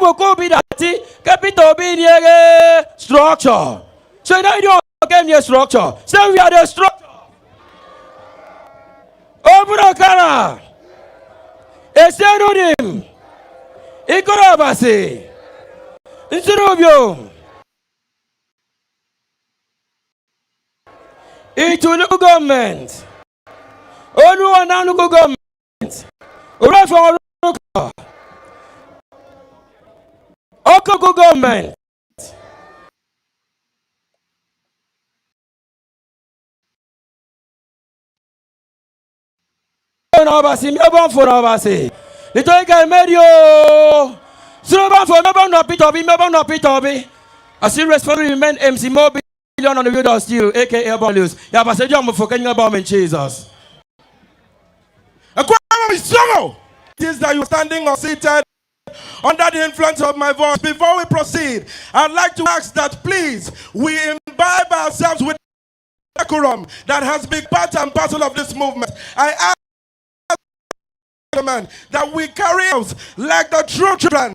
Obi-Datti, capital being structure. So now you don't get near structure. So we are the structure. Obunakara. Esenudim. Ikorabasi. Insurubio. Into local government. Olu local government. Right for local. Local government. Obasi, me born for Obasi. The toy guy made you. So born for me born no Peter Obi, me born no Peter Obi. I still respectfully remain MC more billion on the video still, aka Urban News. Yeah, but say you for Kenya about Jesus. Akwa Ibom is struggle. It is that you standing or seated under the influence of my voice. Before we proceed, I'd like to ask that please we imbibe ourselves with decorum that has been part and parcel of this movement. I ask that we carry out like the true children,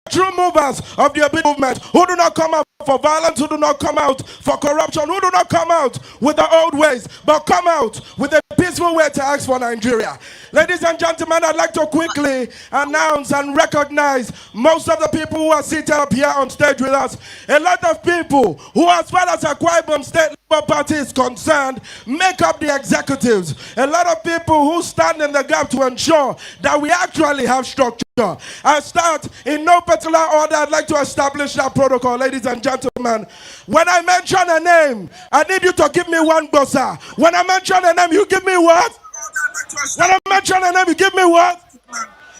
true movers of the Obi movement, who do not come out for violence, who do not come out for corruption, who do not come out with the old ways, but come out with a peaceful way to ask for Nigeria. Ladies and gentlemen, I'd like to quickly announce and recognize most of the people who are seated up here on stage with us. A lot of people who, as far as Akwa Ibom State Labour Party is concerned, make up the executives. A lot of people who stand in the gap to ensure that we actually have structure. I start in no particular order. I'd like to establish that protocol, ladies and gentlemen. When I mention a name, I need you to give me one bossa. When I mention a name, you give me what? When I mention a name, you give me what?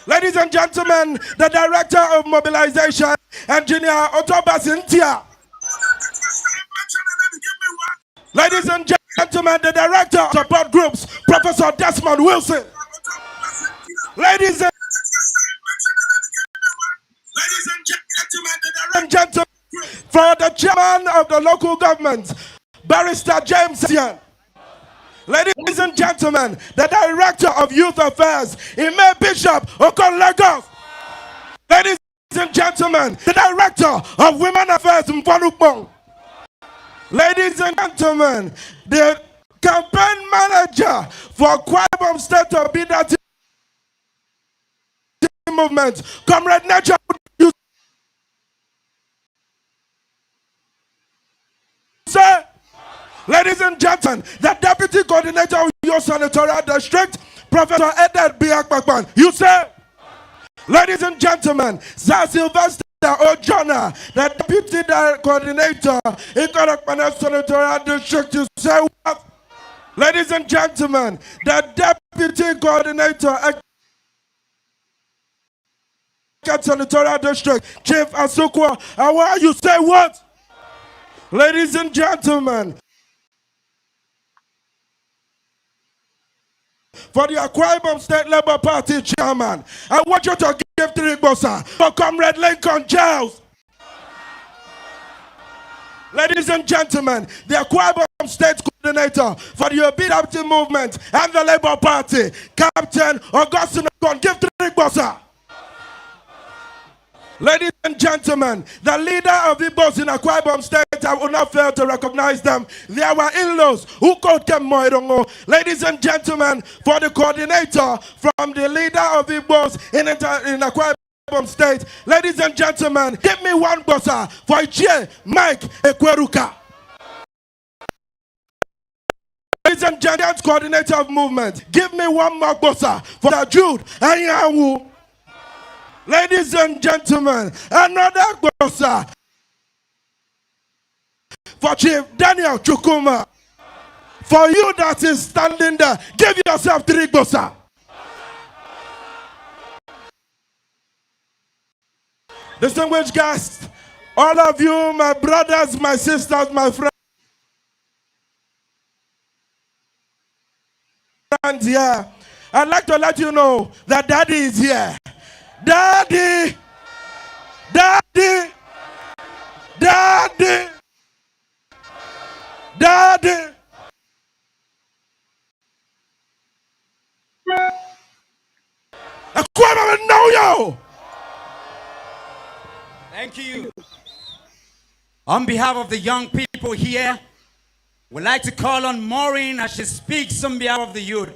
Ladies and gentlemen, the Director of Mobilization, Engineer Otobasintia. Ladies and gentlemen, the Director of Support Groups, Professor Desmond Wilson. Ladies and gentlemen, for the Chairman of the local government, Barrister James Sian. Ladies and gentlemen, the Director of Youth Affairs, Ime Bishop Okon Lagos. Ladies and gentlemen, the Director of Women Affairs, Mfanukbong. Ladies and gentlemen, the campaign manager for Akwa Ibom State Obi-Datti movement, Comrade Njenje. Sir, ladies and gentlemen, the Deputy Coordinator of your Senatorial District, Professor Edet Biakpakpan. You say, ladies and gentlemen, Sir Sylvester Ojona, the Deputy Coordinator in Karakpana Senatorial District. You say what? Ladies and gentlemen, the Deputy Coordinator at Senatorial District, Chief Asukwa. Awa, you say what? Ladies and gentlemen, for the Akwa Ibom State Labour Party Chairman, I want you to give 3 bossa for Comrade Lincoln Giles. Ladies and gentlemen, the Akwa Ibom State Coordinator for the Obi-Datti movement and the Labour Party, Captain Augustine Okon. Give 3 bossa. Ladies and gentlemen, the leader of the boss in Akwa Ibom State, I will not fail to recognize them. They are our in-laws who called them Moirongo. Ladies and gentlemen, for the coordinator from the leader of the boss in Akwa Ibom State, ladies and gentlemen, give me one bossa for Ichie Mike Ekweruka. Ladies and gentlemen, coordinator of movement, give me one more bossa for Jude Anyanwu. Ladies and gentlemen, another bossa for Chief Daniel Chukuma. For you that is standing there, give yourself 3 bossa. Distinguished guests, all of you, my brothers, my sisters, my friends here, I'd like to let you know that Daddy is here. Daddy! Daddy! Daddy! Daddy! Akwa Ibom Yo! Thank you. On behalf of the young people here, we'd like to call on Maureen as she speaks on behalf of the youth.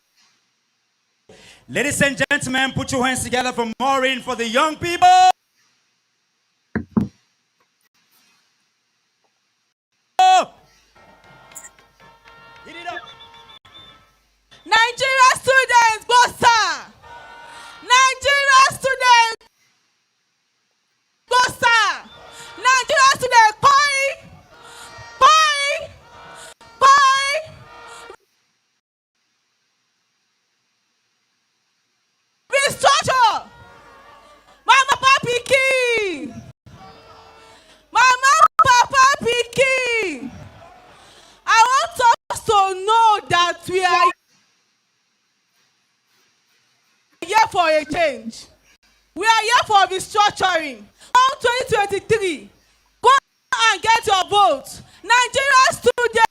Ladies and gentlemen, put your hands together for Maureen, for the young people. Hit it up. Nigeria students, Bossa! Nigeria students, Bossa! Nigeria students, Poi! Poi! Poi! Restructure! Mama Papiki! Mama Papa Piki! I want us to know that we are here for a change. We are here for restructuring. On 2023, go and get your vote. Nigeria students,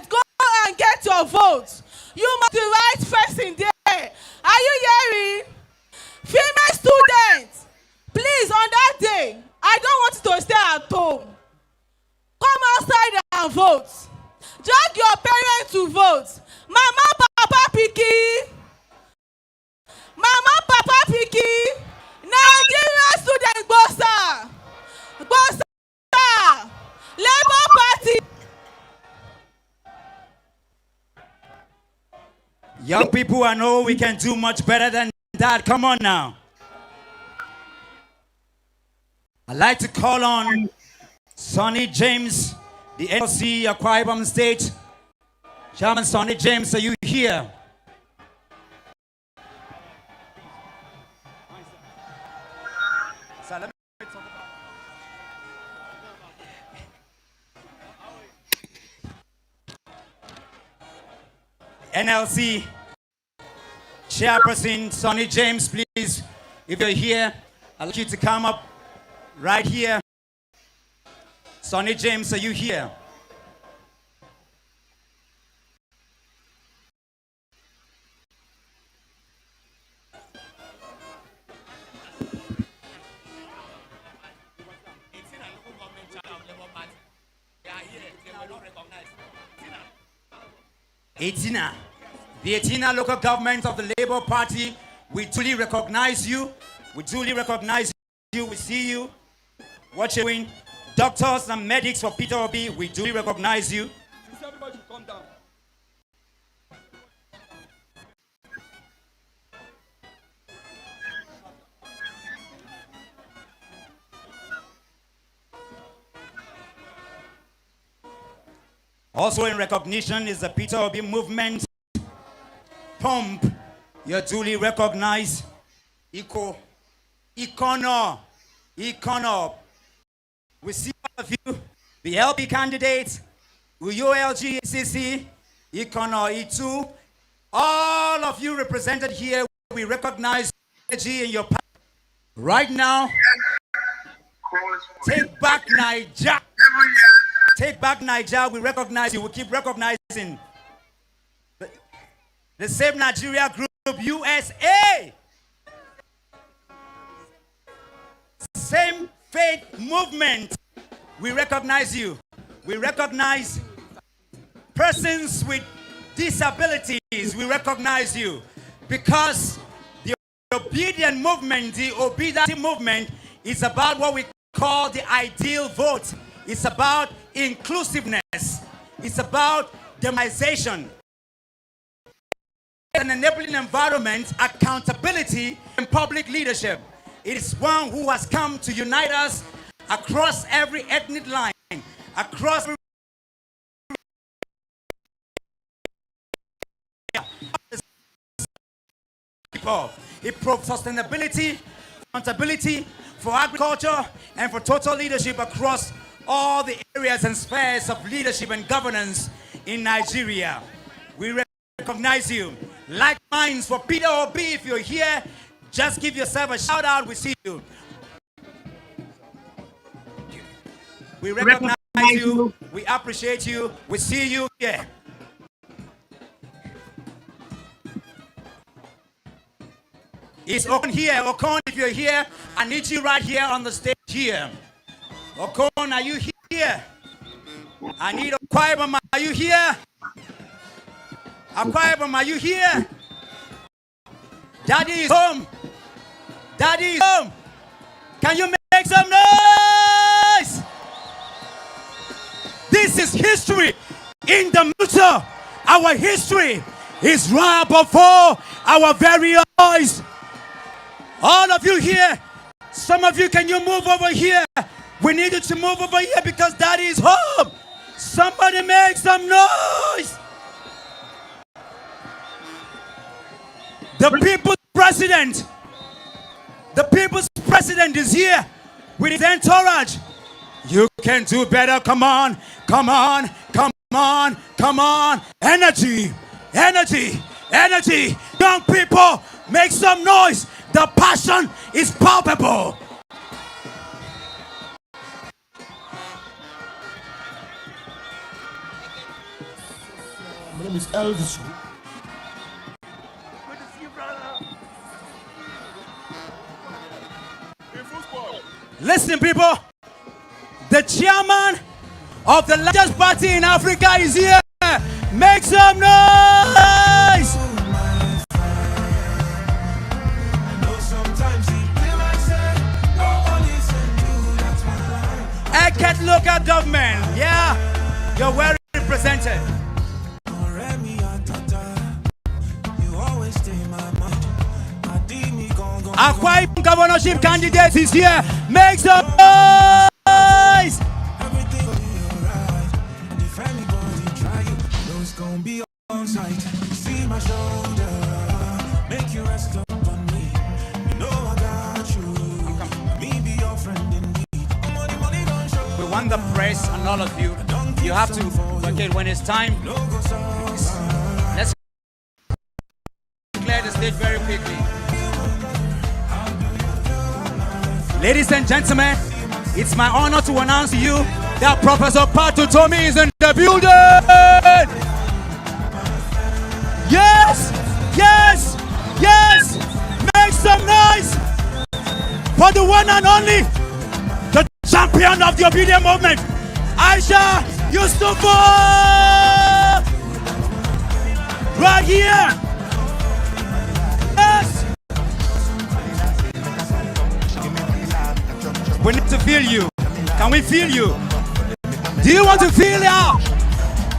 go and get your vote. You must be the right person there. Are you hearing? Female students, please, on that day, I don't want you to stay at home. Come outside and vote. Drag your parents to vote. Mama, Papa Piki. Mama, Papa Piki. Nigeria student Bossa. Bossa. Labour Party. Young people, I know we can do much better than that. Come on now. I'd like to call on Sonny James, the NLC Akwa Ibom State. Chairman Sonny James, are you here? NLC Chairperson Sonny James, please, if you're here, I'd like you to come up right here. Sonny James, are you here? Etina, the Etina local government of the Labour Party, we duly recognize you. We duly recognize you. We see you. What you're doing. Doctors and medics for Peter Obi, we duly recognize you. Everybody should come down. Also in recognition is the Peter Obi movement. Pump, you're duly recognized. Econo. We see all of you, the LP candidates, ULGCC, Econo, E2, all of you represented here, we recognize energy in your party. Right now, take back Nigeria. Take back Nigeria, we recognize you, we keep recognizing. The same Nigeria group, USA. Same faith movement, we recognize you. We recognize persons with disabilities, we recognize you. Because the obedient movement, the Obi-Datti movement is about what we call the ideal vote. It's about inclusiveness. It's about democratization. An enabling environment, accountability, and public leadership. It is one who has come to unite us across every ethnic line, across people. It provides sustainability, accountability for agriculture, and for total leadership across all the areas and spheres of leadership and governance in Nigeria. We recognize you. Like minds for Peter Obi, if you're here, just give yourself a shout out. We see you. We recognize you. We appreciate you. We see you here. Is Okon here? Okon, if you're here, I need you right here on the stage here. Okon, are you here? I need Akwa Ibom, are you here? Akwa Ibom, are you here? Daddy is home. Daddy is home. Can you make some noise? This is history in the future. Our history is right before our very eyes. All of you here, some of you, can you move over here? We need you to move over here because Daddy is home. Somebody make some noise. The people's president is here with his entourage. You can do better. Come on, come on, come on, come on. Energy, energy, energy. Young people, make some noise. The passion is palpable. My name is Elvis. Listen, people. The chairman of the largest party in Africa is here. Make some noise. Eket local government. Yeah, you're well represented. Akwa Ibom governorship candidate is here. Make some noise. We want the press and all of you. You have to, okay, when it's time, let's clear the stage very quickly. Ladies and gentlemen, it's my honor to announce to you that Professor Patu Tomi is in the building. Yes, yes, yes. Make some noise for the one and only, the champion of the obedient movement, Aisha Yusufu. Right here. Yes. We need to feel you. Can we feel you? Do you want to feel her?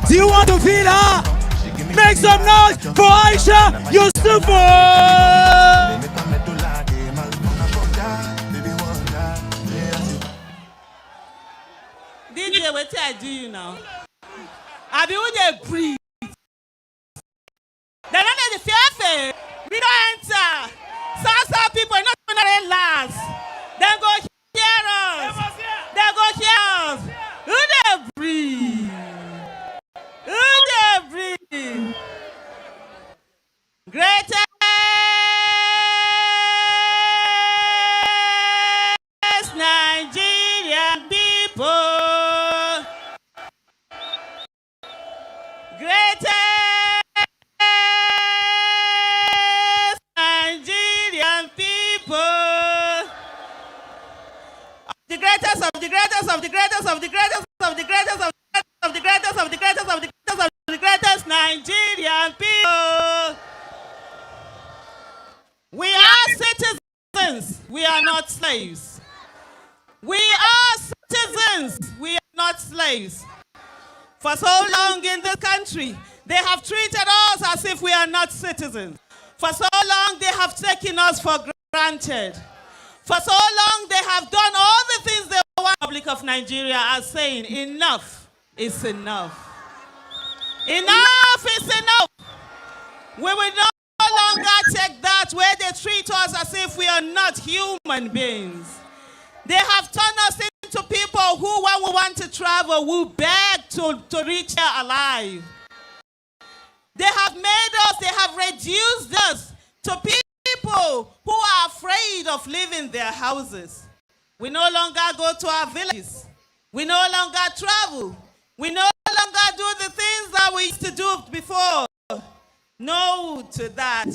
Do you want to feel her? Make some noise for Aisha Yusufu. DJ, what I do you now? I be with a breathe. They don't need the fear. We don't enter. Some people not gonna last. Then go hear us. They go hear us. Who they breathe? Who they breathe? Greatest Nigerian people. Greatest Nigerian people. The greatest of the greatest of the greatest of the greatest of the greatest of the greatest of the greatest of the greatest of the greatest Nigerian people. We are citizens. We are not slaves. We are citizens. We are not slaves. For so long in this country, they have treated us as if we are not citizens. For so long, they have taken us for granted. For so long, they have done all the things they want. The Republic of Nigeria are saying, enough is enough. Enough is enough. We will no longer take that where they treat us as if we are not human beings. They have turned us into people who, when we want to travel, will beg to reach here alive. They have made us, they have reduced us to people who are afraid of leaving their houses. We no longer go to our villages. We no longer travel. We no longer do the things that we used to do before. No to that.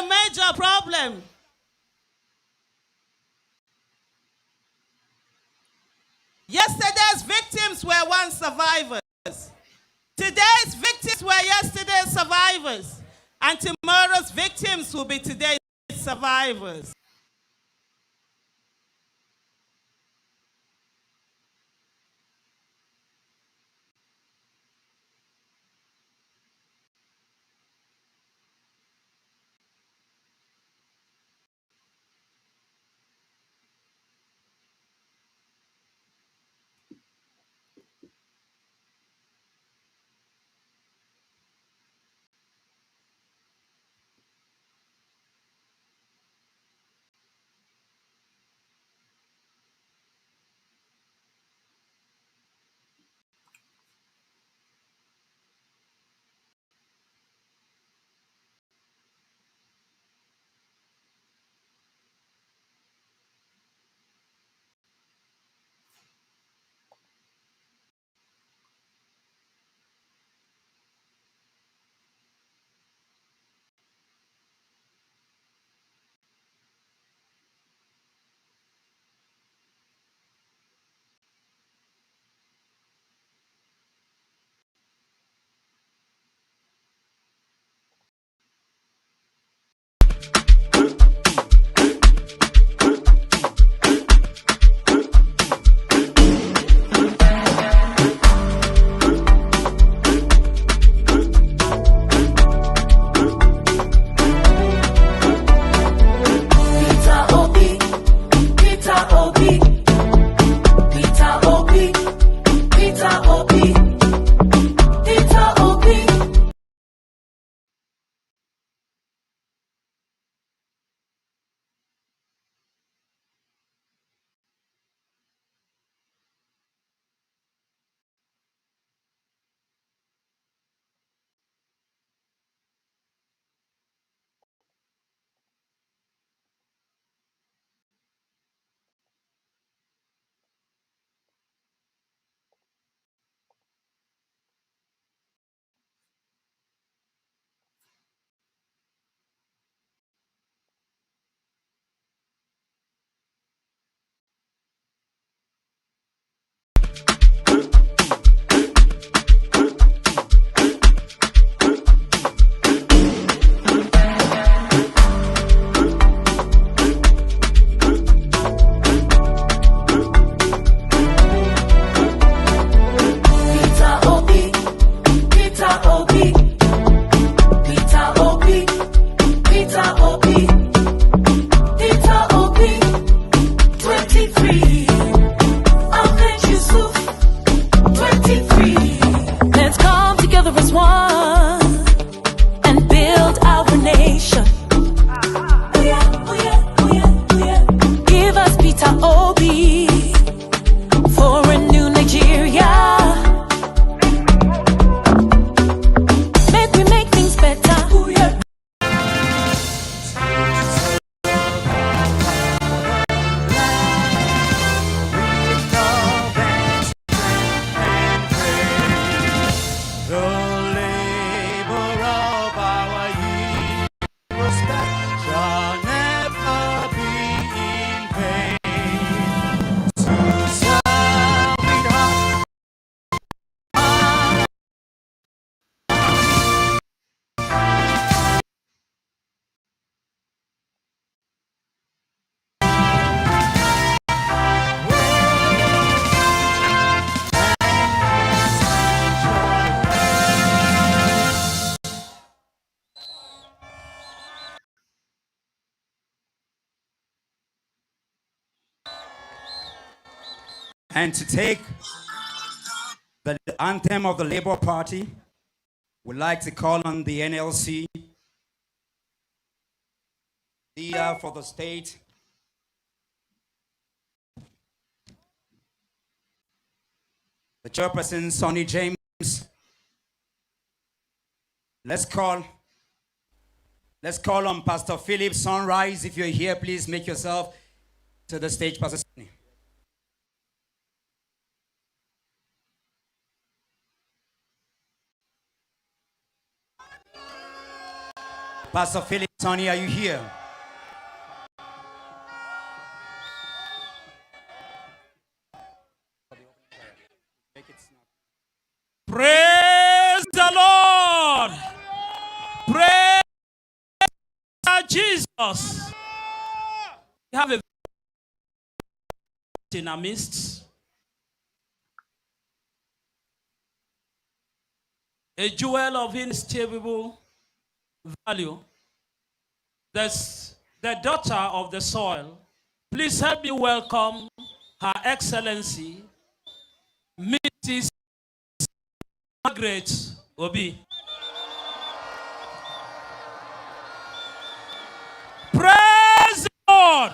a major problem. Yesterday's victims were once survivors. Today's victims were yesterday's survivors. And tomorrow's victims will be today's survivors. And to take the anthem of the Labour Party, we'd like to call on the NLC leader for the state, the chairperson, Sonny James. Let's call on Pastor Philip Sunrise. If you're here, please make yourself to the stage, Pastor Sonny. Pastor Philip Tony, are you here? Praise the Lord. Praise Jesus. We have a in our midst. A jewel of inestimable value. That's the daughter of the soil. Please help me welcome Her Excellency, Mrs. Margaret Obi. Praise the Lord.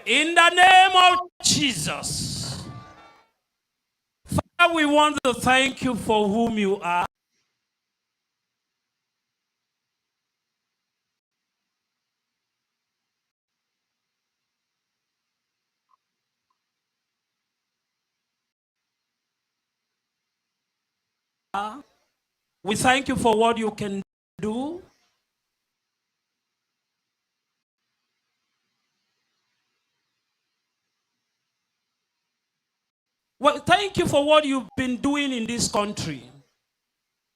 In the name of Jesus. Father, we want to thank you for whom you are. We thank you for what you can do. Well, thank you for what you've been doing in this country.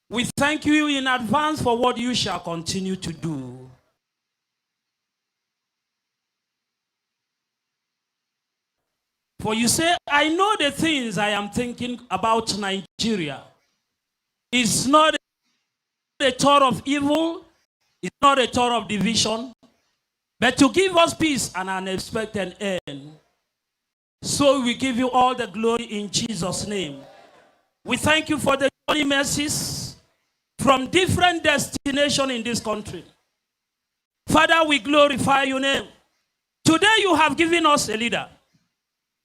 We thank you in advance for what you shall continue to do. For you say, I know the things I am thinking about Nigeria. It's not a thought of evil, it's not a thought of division, but to give us peace and an expected end. So we give you all the glory in Jesus' name. We thank you for the journey mercies from different destinations in this country. Father, we glorify your name. Today you have given us a leader.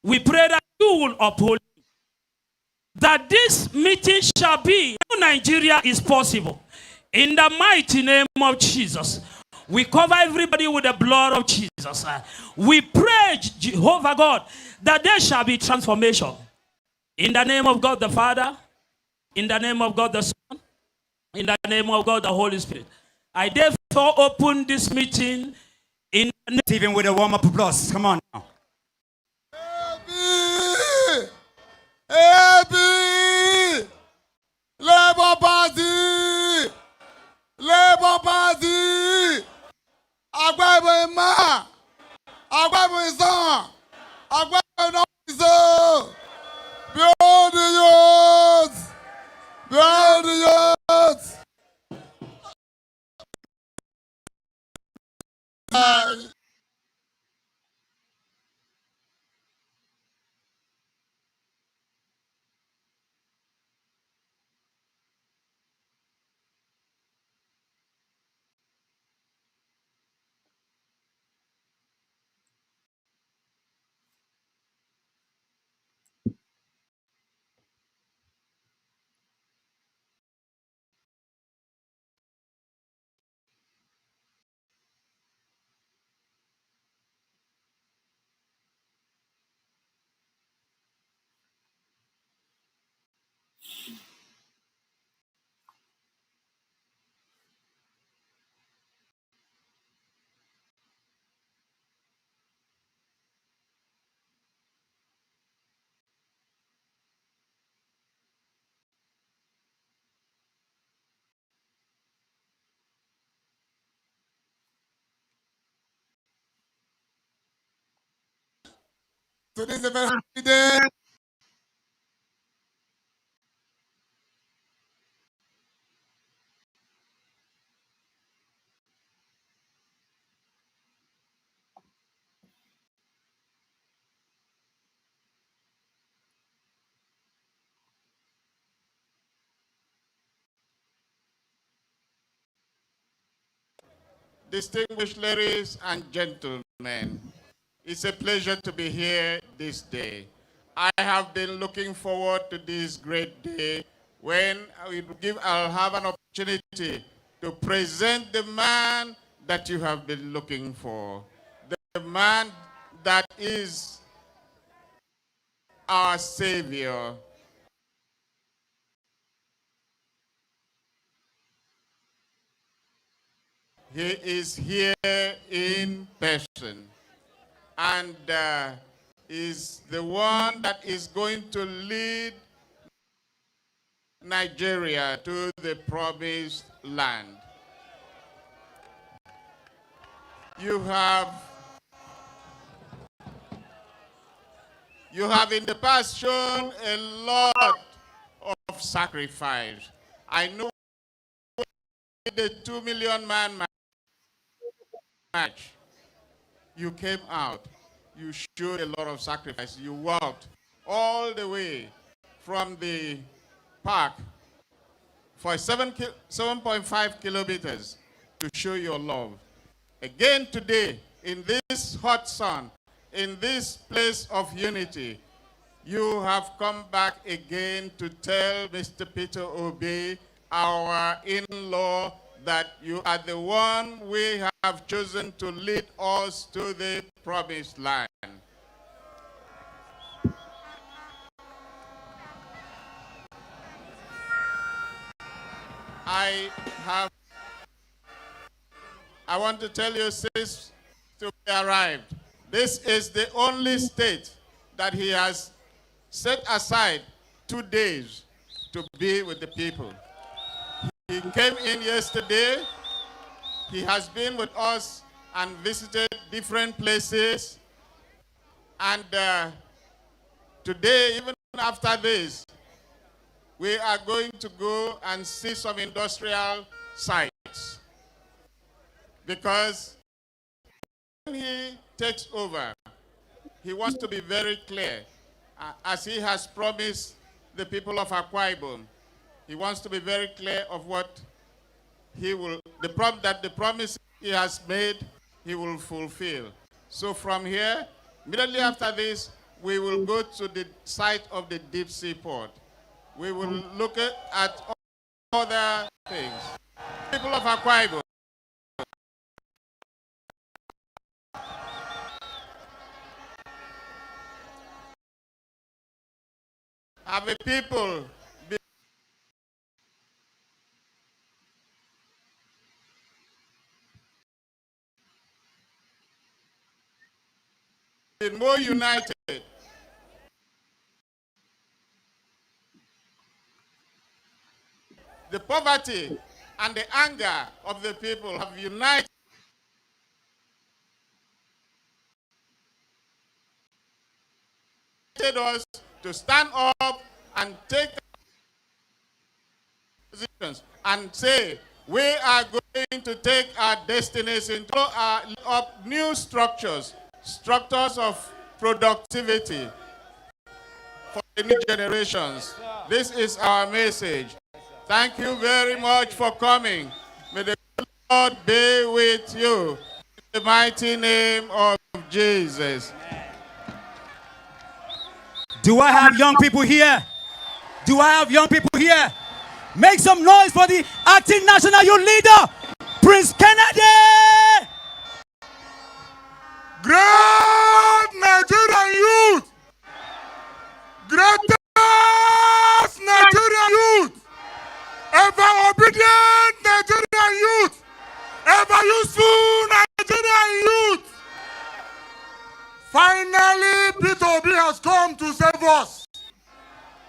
We pray that you will uphold him. That this meeting shall be, Nigeria is possible. In the mighty name of Jesus. We cover everybody with the blood of Jesus. We pray, Jehovah God, that there shall be transformation. In the name of God the Father, in the name of God the Son, in the name of God the Holy Spirit. I therefore open this meeting in the name. Even with a warm-up applause. Come on now. APC! Labour Party! Labour Party! Akwa Ibom! Akwa Ibom! Akwa Ibom! Build the youth! Build the youth! Today is a very happy day. Distinguished ladies and gentlemen, it's a pleasure to be here this day. I have been looking forward to this great day when I'll have an opportunity to present the man that you have been looking for. The man that is our Savior. He is here in person, and is the one that is going to lead Nigeria to the promised land. You have in the past shown a lot of sacrifice. I know the 2 million man march. You came out. You showed a lot of sacrifice. You walked all the way from the park for 7.5 kilometers to show your love. Again today, in this hot sun, in this place of unity, you have come back again to tell Mr. Peter Obi, our in-law, that you are the one we have chosen to lead us to the promised land. I want to tell you, since to be arrived, this is the only state that he has set aside 2 days to be with the people. He came in yesterday. He has been with us and visited different places. And today, even after this, we are going to go and see some industrial sites. Because when he takes over, he wants to be very clear, as he has promised the people of Akwa Ibom. He wants to be very clear of what he will, the promise he has made, he will fulfill. So from here, immediately after this, we will go to the site of the deep sea port. We will look at other things. People of Akwa Ibom, have the people been more united. The poverty and the anger of the people have united us to stand up and take positions and say, we are going to take our destinies into up new structures of productivity for the new generations. This is our message. Thank you very much for coming. May the Lord be with you. In the mighty name of Jesus. Do I have young people here? Do I have young people here? Make some noise for the acting national youth leader, Prince Kennedy! Great Nigerian youth! Greatest Nigerian youth! Ever obedient Nigerian youth! Ever useful Nigerian youth! Finally, Peter Obi has come to save us.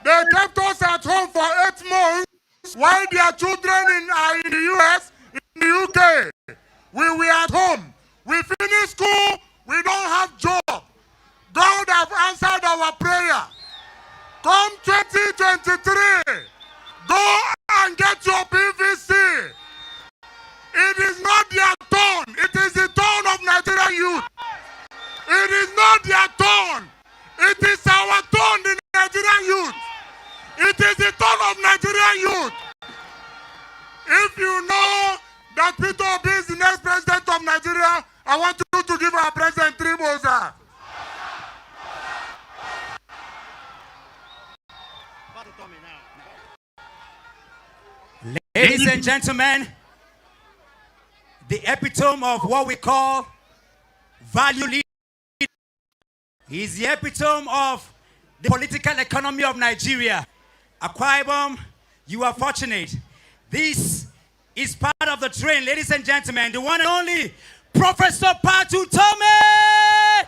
They kept us at home for 8 months while their children are in the US, in the UK. We were at home. We finished school. We don't have job. God has answered our prayer. Come 2023, go and get your PVC. It is not their turn. It is the turn of Nigerian youth. It is not their turn. It is our turn, the Nigerian youth. It is the turn of Nigerian youth. If you know that Peter Obi is the next president of Nigeria, I want you to give our president 3 Mosa. Ladies and gentlemen, the epitome of what we call value leadership. He is the epitome of the political economy of Nigeria. Akwa Ibom, you are fortunate. This is part of the train, ladies and gentlemen, the one and only Professor Patu Tome.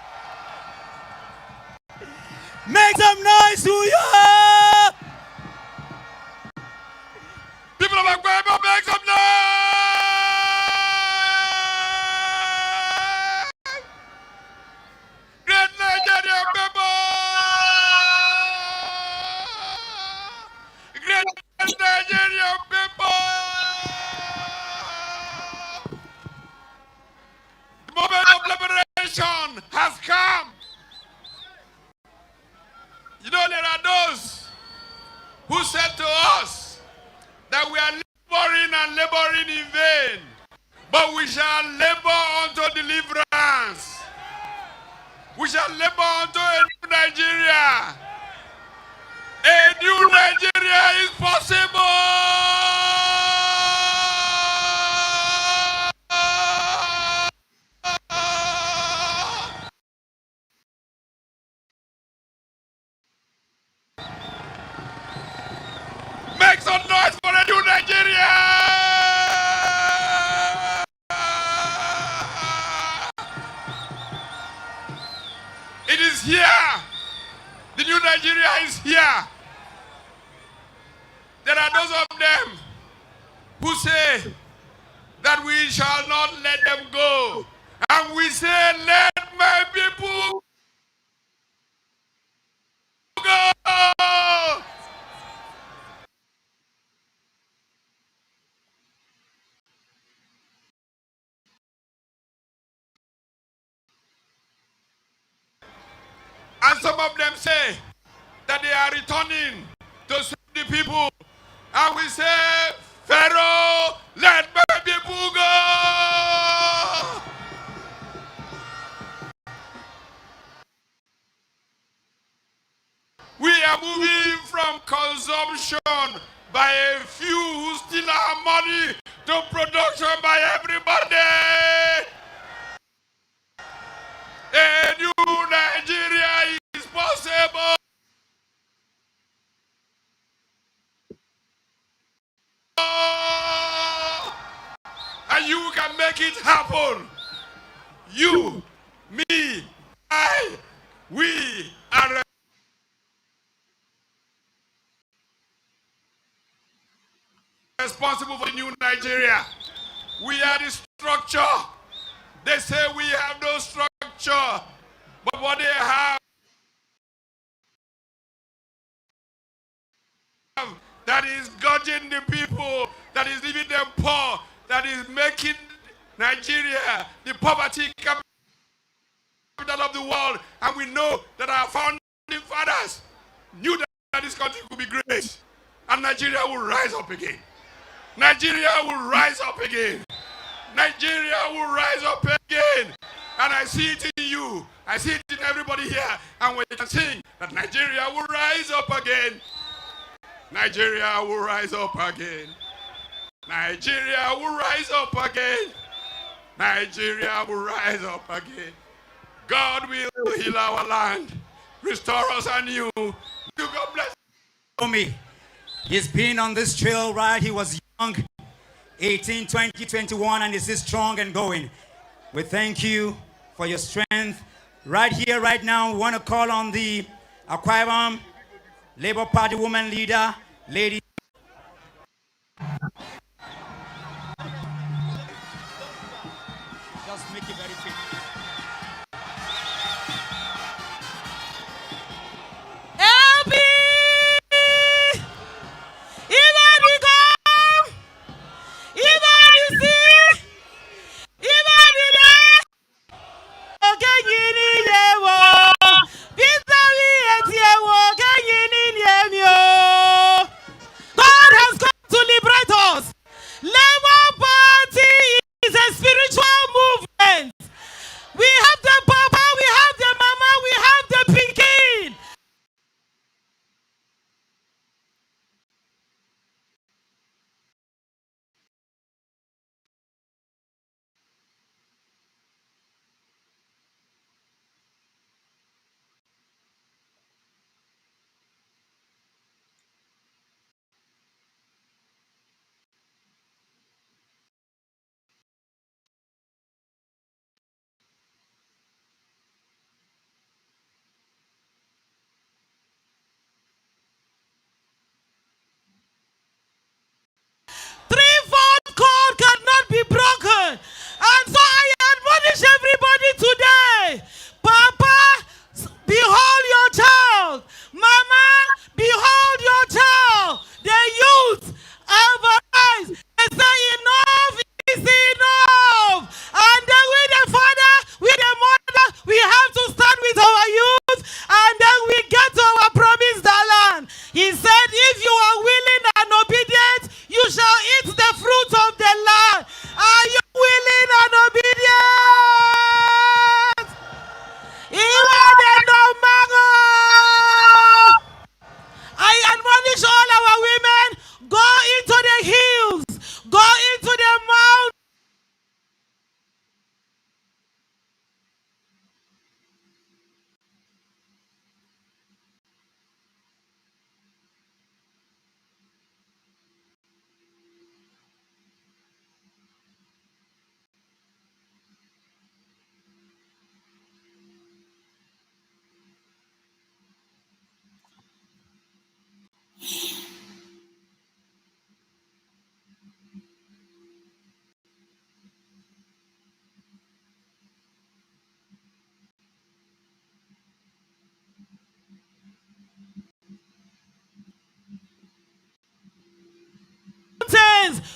Make some noise, Suya! People of Akwa Ibom, make some noise! Great Nigerian people! Great Nigerian people! The moment of liberation has come. You know, there are those who said to us that we are laboring and laboring in vain, but we shall labor unto deliverance. We shall labor unto a new Nigeria. A new Nigeria is possible. Make some noise for a new Nigeria! It is here. The new Nigeria is here. There are those of them who say that we shall not let them go. And we say, let my people go. And some of them say that they are returning to save the people. And we say, Pharaoh, let my people go. We are moving from consumption by a few who steal our money to production by everybody. A new Nigeria is possible. And you can make it happen. You, me, I, we are responsible for the new Nigeria. We are the structure. They say we have no structure, but what they have that is gouging the people, that is leaving them poor, that is making Nigeria the poverty capital of the world. And we know that our founding fathers knew that this country could be great, and Nigeria will rise up again. Nigeria will rise up again. Nigeria will rise up again. And I see it in you. I see it in everybody here. And we can sing that Nigeria will rise up again. Nigeria will rise up again. Nigeria will rise up again. Nigeria will rise up again. God will heal our land. Restore us anew. God bless me. He's been on this trail ride. He was young, 18, 20, 21, and is still strong and going. We thank you for your strength. Right here, right now, we want to call on the Akwa Ibom Labour Party woman leader, Lady. Just make it very quick.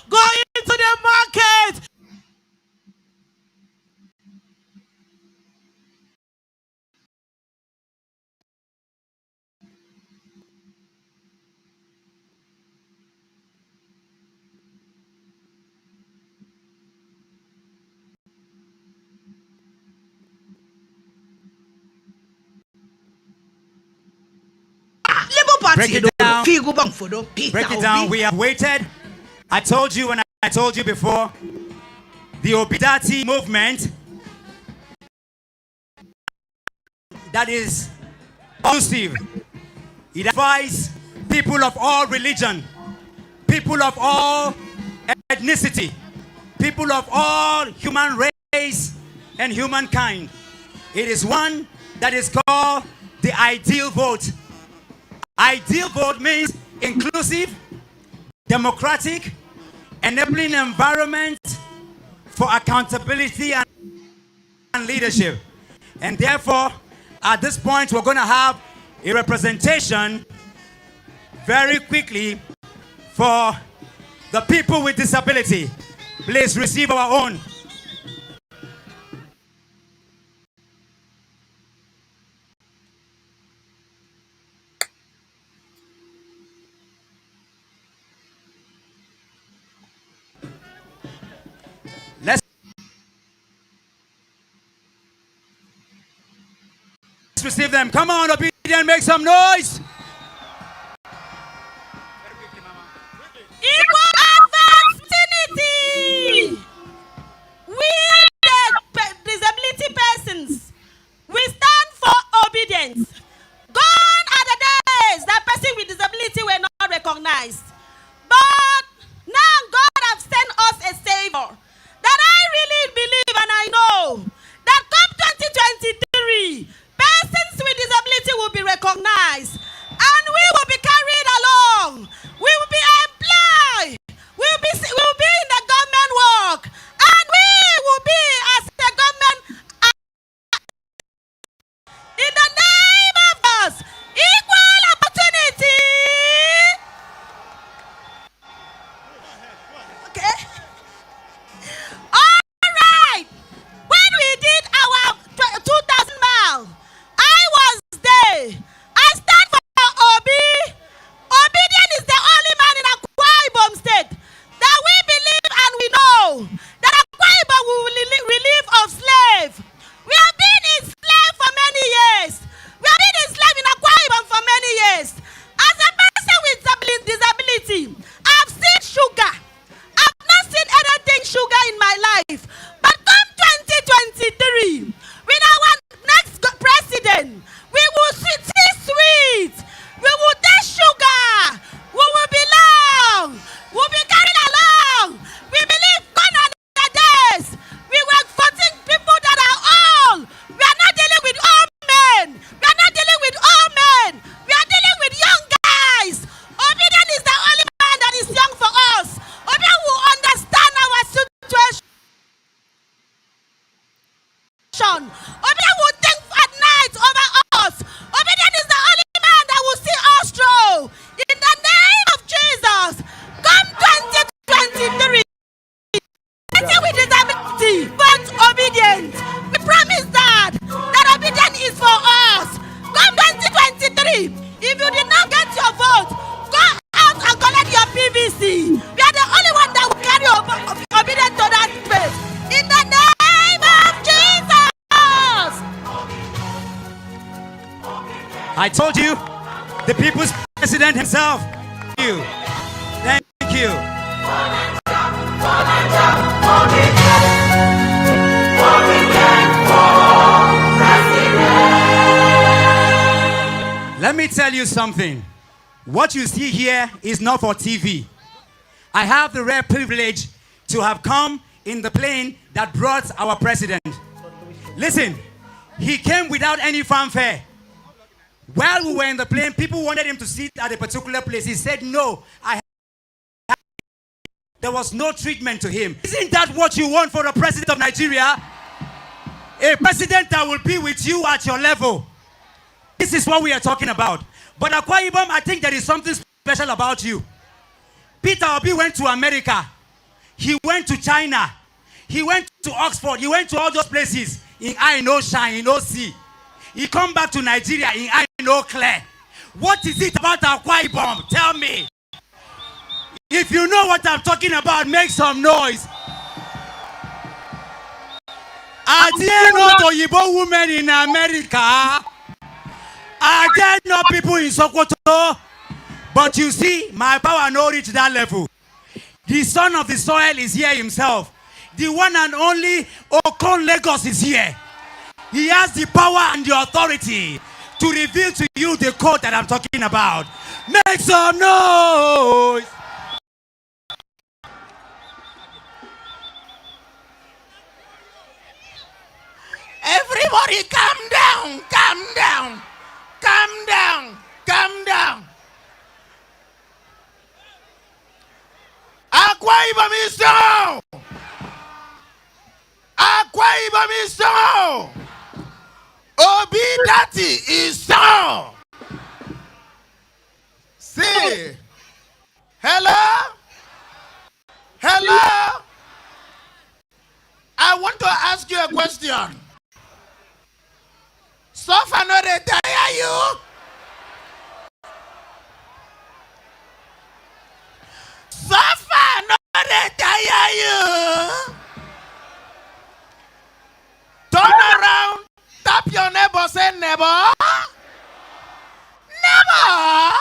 Go into the market. Break it down. Break it down. We have waited. I told you when I told you before, the Obi-Datti movement that is inclusive. It advises people of all religion, people of all ethnicity, people of all human race and humankind. It is one that is called the ideal vote. Ideal vote means inclusive, democratic, enabling environment for accountability and leadership. And therefore, at this point, we're going to have a representation very quickly for the people with disability. Please receive our own. Let's receive them. Come on, Obi-Datti, make some noise. Equal opportunity. We, the disability persons, we stand for obedience. Gone are the days that persons with disability were not recognized. But now God has sent us a savior that I really believe and I know that come 2023, persons with disability will be recognized and we will be carried along. We will be employed. We will be in the government work. And we will be as the government in the name of us. Equal opportunity. Okay. All right. When we did our 2,000 miles, I was there. I stand for Obi. Obedient is the only man in Akwa Ibom state that we believe and we know that Akwa Ibom will relieve of slave. We have been enslaved for many years. We have been enslaved in Akwa Ibom for many years. As a person with disability, I've seen sugar. I've not seen anything sugar in my life. But come 2023, with our next president, we will see sweet. We will taste sugar. We will belong. We will be carried along. We believe gone are the days. We were voting people that are old. We are not dealing with old men. We are not dealing with old men. We are dealing with young guys. Obedient is the only man that is young for us. Obedient will understand our situation. Obedient will think at night over us. Obedient is the only man that will see us through. In the name of Jesus, come 2023. With disability, but obedient. We promise that obedience is for us. Come 2023. If you did not get your vote, go out and collect your PVC. We are the only one that will carry obedience to that space. In the name of Jesus. I told you, the people's president himself. Thank you. Thank you. Let me tell you something. What you see here is not for TV. I have the rare privilege to have come in the plane that brought our president. Listen, he came without any fanfare. While we were in the plane, people wanted him to sit at a particular place. He said, no, there was no treatment to him. Isn't that what you want for the president of Nigeria? A president that will be with you at your level. This is what we are talking about. But Akwa Ibom, I think there is something special about you. Peter Obi went to America He went to China. He went to Oxford. He went to all those places. In I no shine, in no see. He come back to Nigeria. In I no clear. What is it about Akwa Ibom? Tell me. If you know what I'm talking about, make some noise. Are there not Oyibo women in America? Are there not people in Sokoto? But you see, my power no reach that level. The son of the soil is here himself. The one and only Okon Lagos is here. He has the power and the authority to reveal to you the code that I'm talking about. Make some noise. Everybody calm down, calm down, calm down, calm down. Akwa Ibom is down. Akwa Ibom is down. Obi-Datti is down. See. Hello? Hello? I want to ask you a question. Suffer no dey tire you. Suffer no dey tire you. Turn around, tap your neighbor, say neighbor. Neighbor.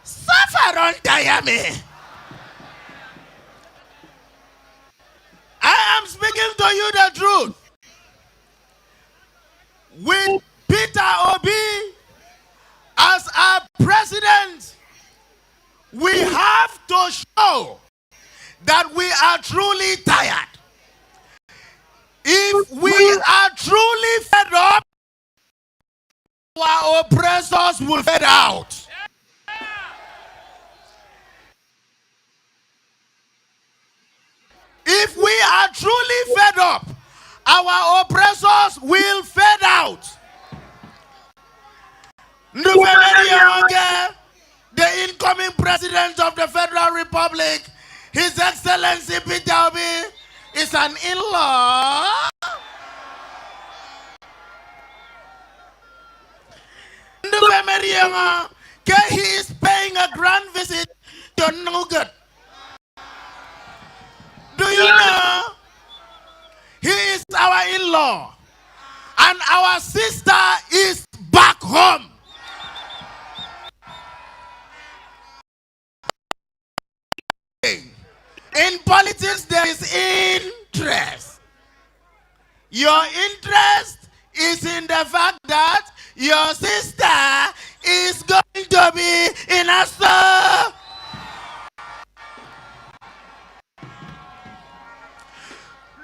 Suffer don't tire me. I am speaking to you the truth. With Peter Obi as our president, we have to show that we are truly tired. If we are truly fed up, our oppressors will fade out. If we are truly fed up, our oppressors will fade out. The incoming president of the Federal Republic, His Excellency Peter Obi, is an in-law. He is paying a grand visit to Nugget. Do you know? He is our in-law. And our sister is back home. In politics, there is interest. Your interest is in the fact that your sister is going to be in a store.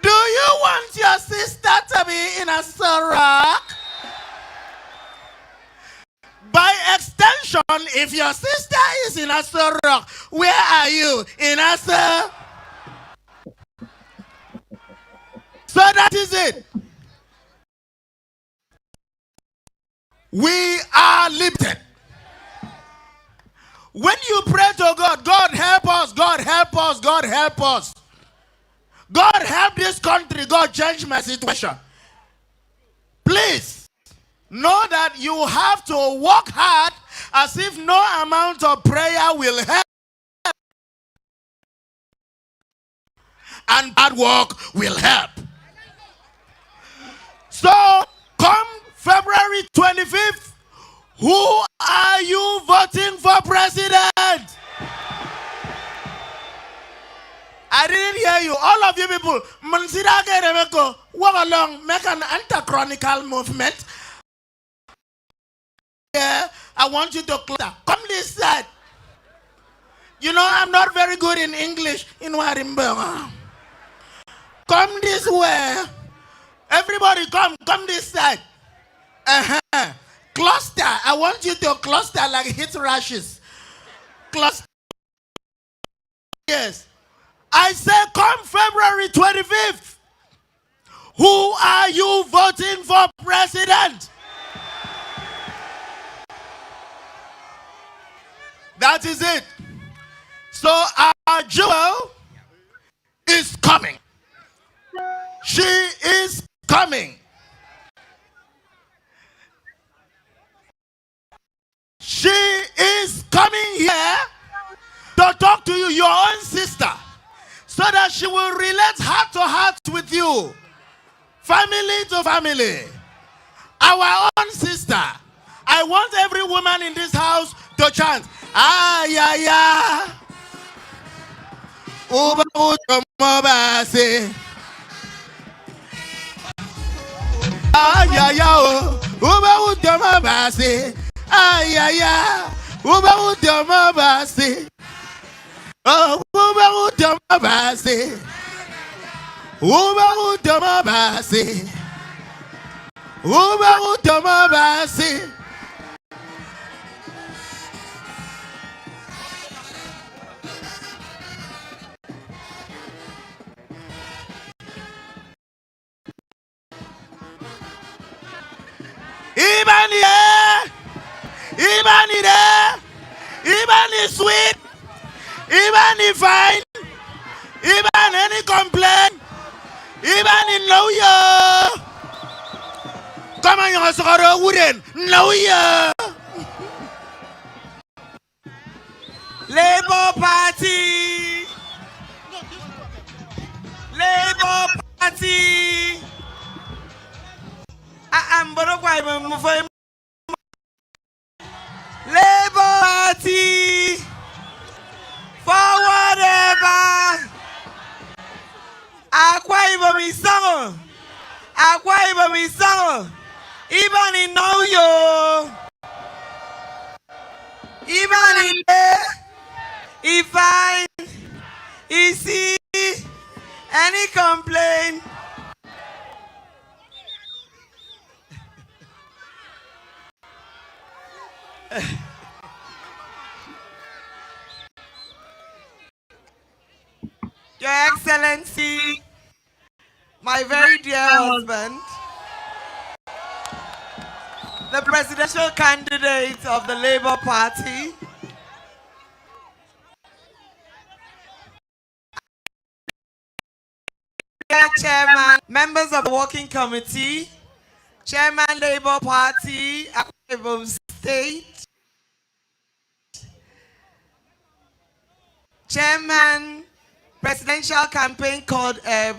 Do you want your sister to be in a rock? By extension, if your sister is in a rock, where are you? In a So that is it. We are limited. When you pray to God, God help us, God help us, God help us. God help this country, God change my situation. Please know that you have to work hard as if no amount of prayer will help. And hard work will help. So, come February 25th, who are you voting for president? I didn't hear you. All of you people, walk along, make an anti-chronicle movement. Yeah, I want you to come this side. You know, I'm not very good in English. In Warimba. Come this way. Everybody come this side. Cluster. I want you to cluster like heat rashes. Cluster. Yes. I say come February 25th. Who are you voting for president? That is it. So our jewel She is coming. She is coming here to talk to you, your own sister, so that she will relate heart to heart with you, family to family. Our own sister. I want every woman in this house to chant. Ah, yeah, yeah. Uba utomobase. Ah, yeah, yeah. Uba utomobase. Ah, yeah, yeah. Uba utomobase. Oh, uba utomobase. Uba utomobase. Uba utomobase. Ibani there, Ibani there, Ibani sweet, Ibani fine, Ibani any complaint, Ibani know ya. Come on, you sorrow wooden, know ya. Labour Party. Labour Party. I'm going to Labour Party. Forward ever. Akwa Ibom is song. Akwa Ibom is song. Even in know you. Even in there. If I see any complaint. Your Excellency, my very dear husband, the presidential candidate of the Labour Party, Chairman, members of the Working Committee, Chairman Labour Party, Akwa Ibom State, Chairman, Presidential Campaign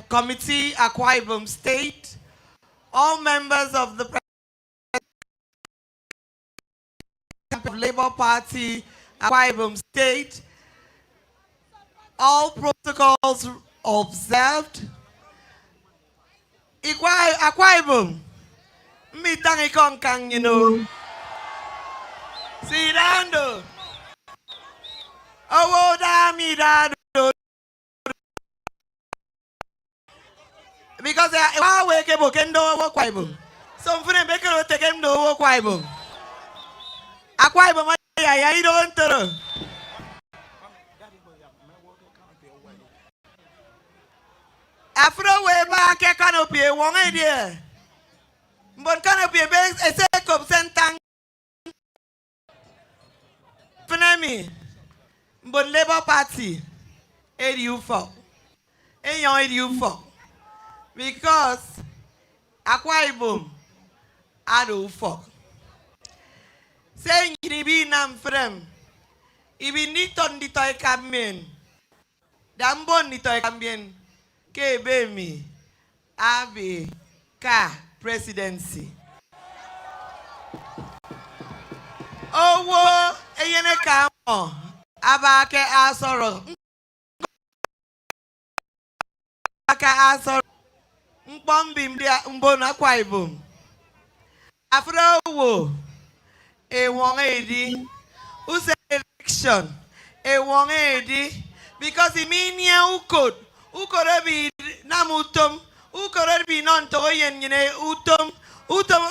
Committee, Akwa Ibom State, all members of the Labour Party, Akwa Ibom State, all protocols observed. Akwa Ibom, mitang ikong kang, you know. Sirando. Oh, dami dado. Because I wake up kendo Akwa Ibom. Some friend make it take him to Akwa Ibom. Akwa Ibom I don't know. After we back a canopy, one idea. But canopy base a sake of sentang. Fenemy. But Labour Party, you for. And you for. Because Akwa Ibom, I do for. Saying you be nam frem. Ibi niton di toy kambien. Dambon di toy kambien. Kebemi. Abi. Ka. Presidency. Owo. Eyene kamo. Abake asoro. Abake asoro. Mbombi mbona Akwa Ibom. Afro wo. A one AD. Who said election? A one AD. Because he mean ya who could be namutum, who could be non toyen yene utum, who could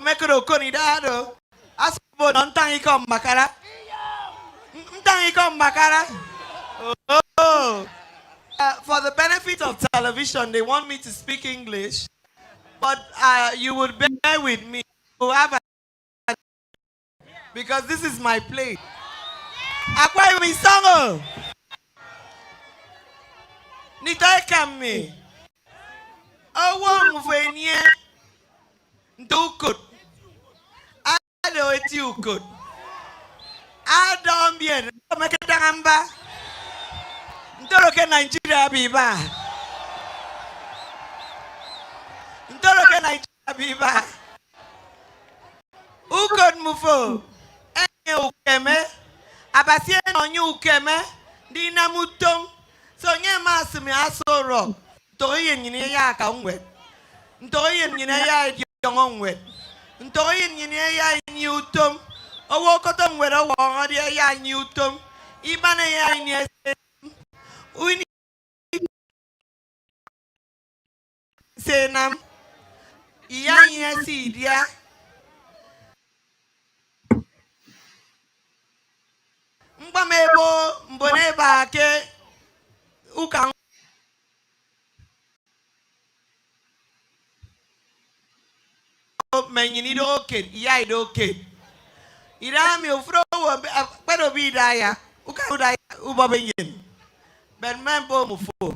make a conidado. Ask for non tangikom makara. Tangikom makara. Oh. For the benefit of television, they want me to speak English. But you would bear with me to have because this is my play. Akwa Ibom song. kami. Owo mvenye. Ndukut. Ado eti ukut. Adam bien. Meketangamba. Ntoroke Nigeria biba. Ntoroke Nigeria biba. Ukut mufo. Enye ukeme. Abasie onye ukeme. Dina mutom. So nye masimi aso rock. Ntoye nyine ya aka onwet. Ntoye nyine ya ediong onwet. Ntoye nyine ya nyi utom. Owo koto nwere wo odi ya nyi utom. Ibane ya nyi ese. Uni senam. Iya nyi ese idia. Mbamebo mbone baake uka menyini do kid iya do kid irami ofro pero bidaya uka udaya ubabenyen ben membo mufo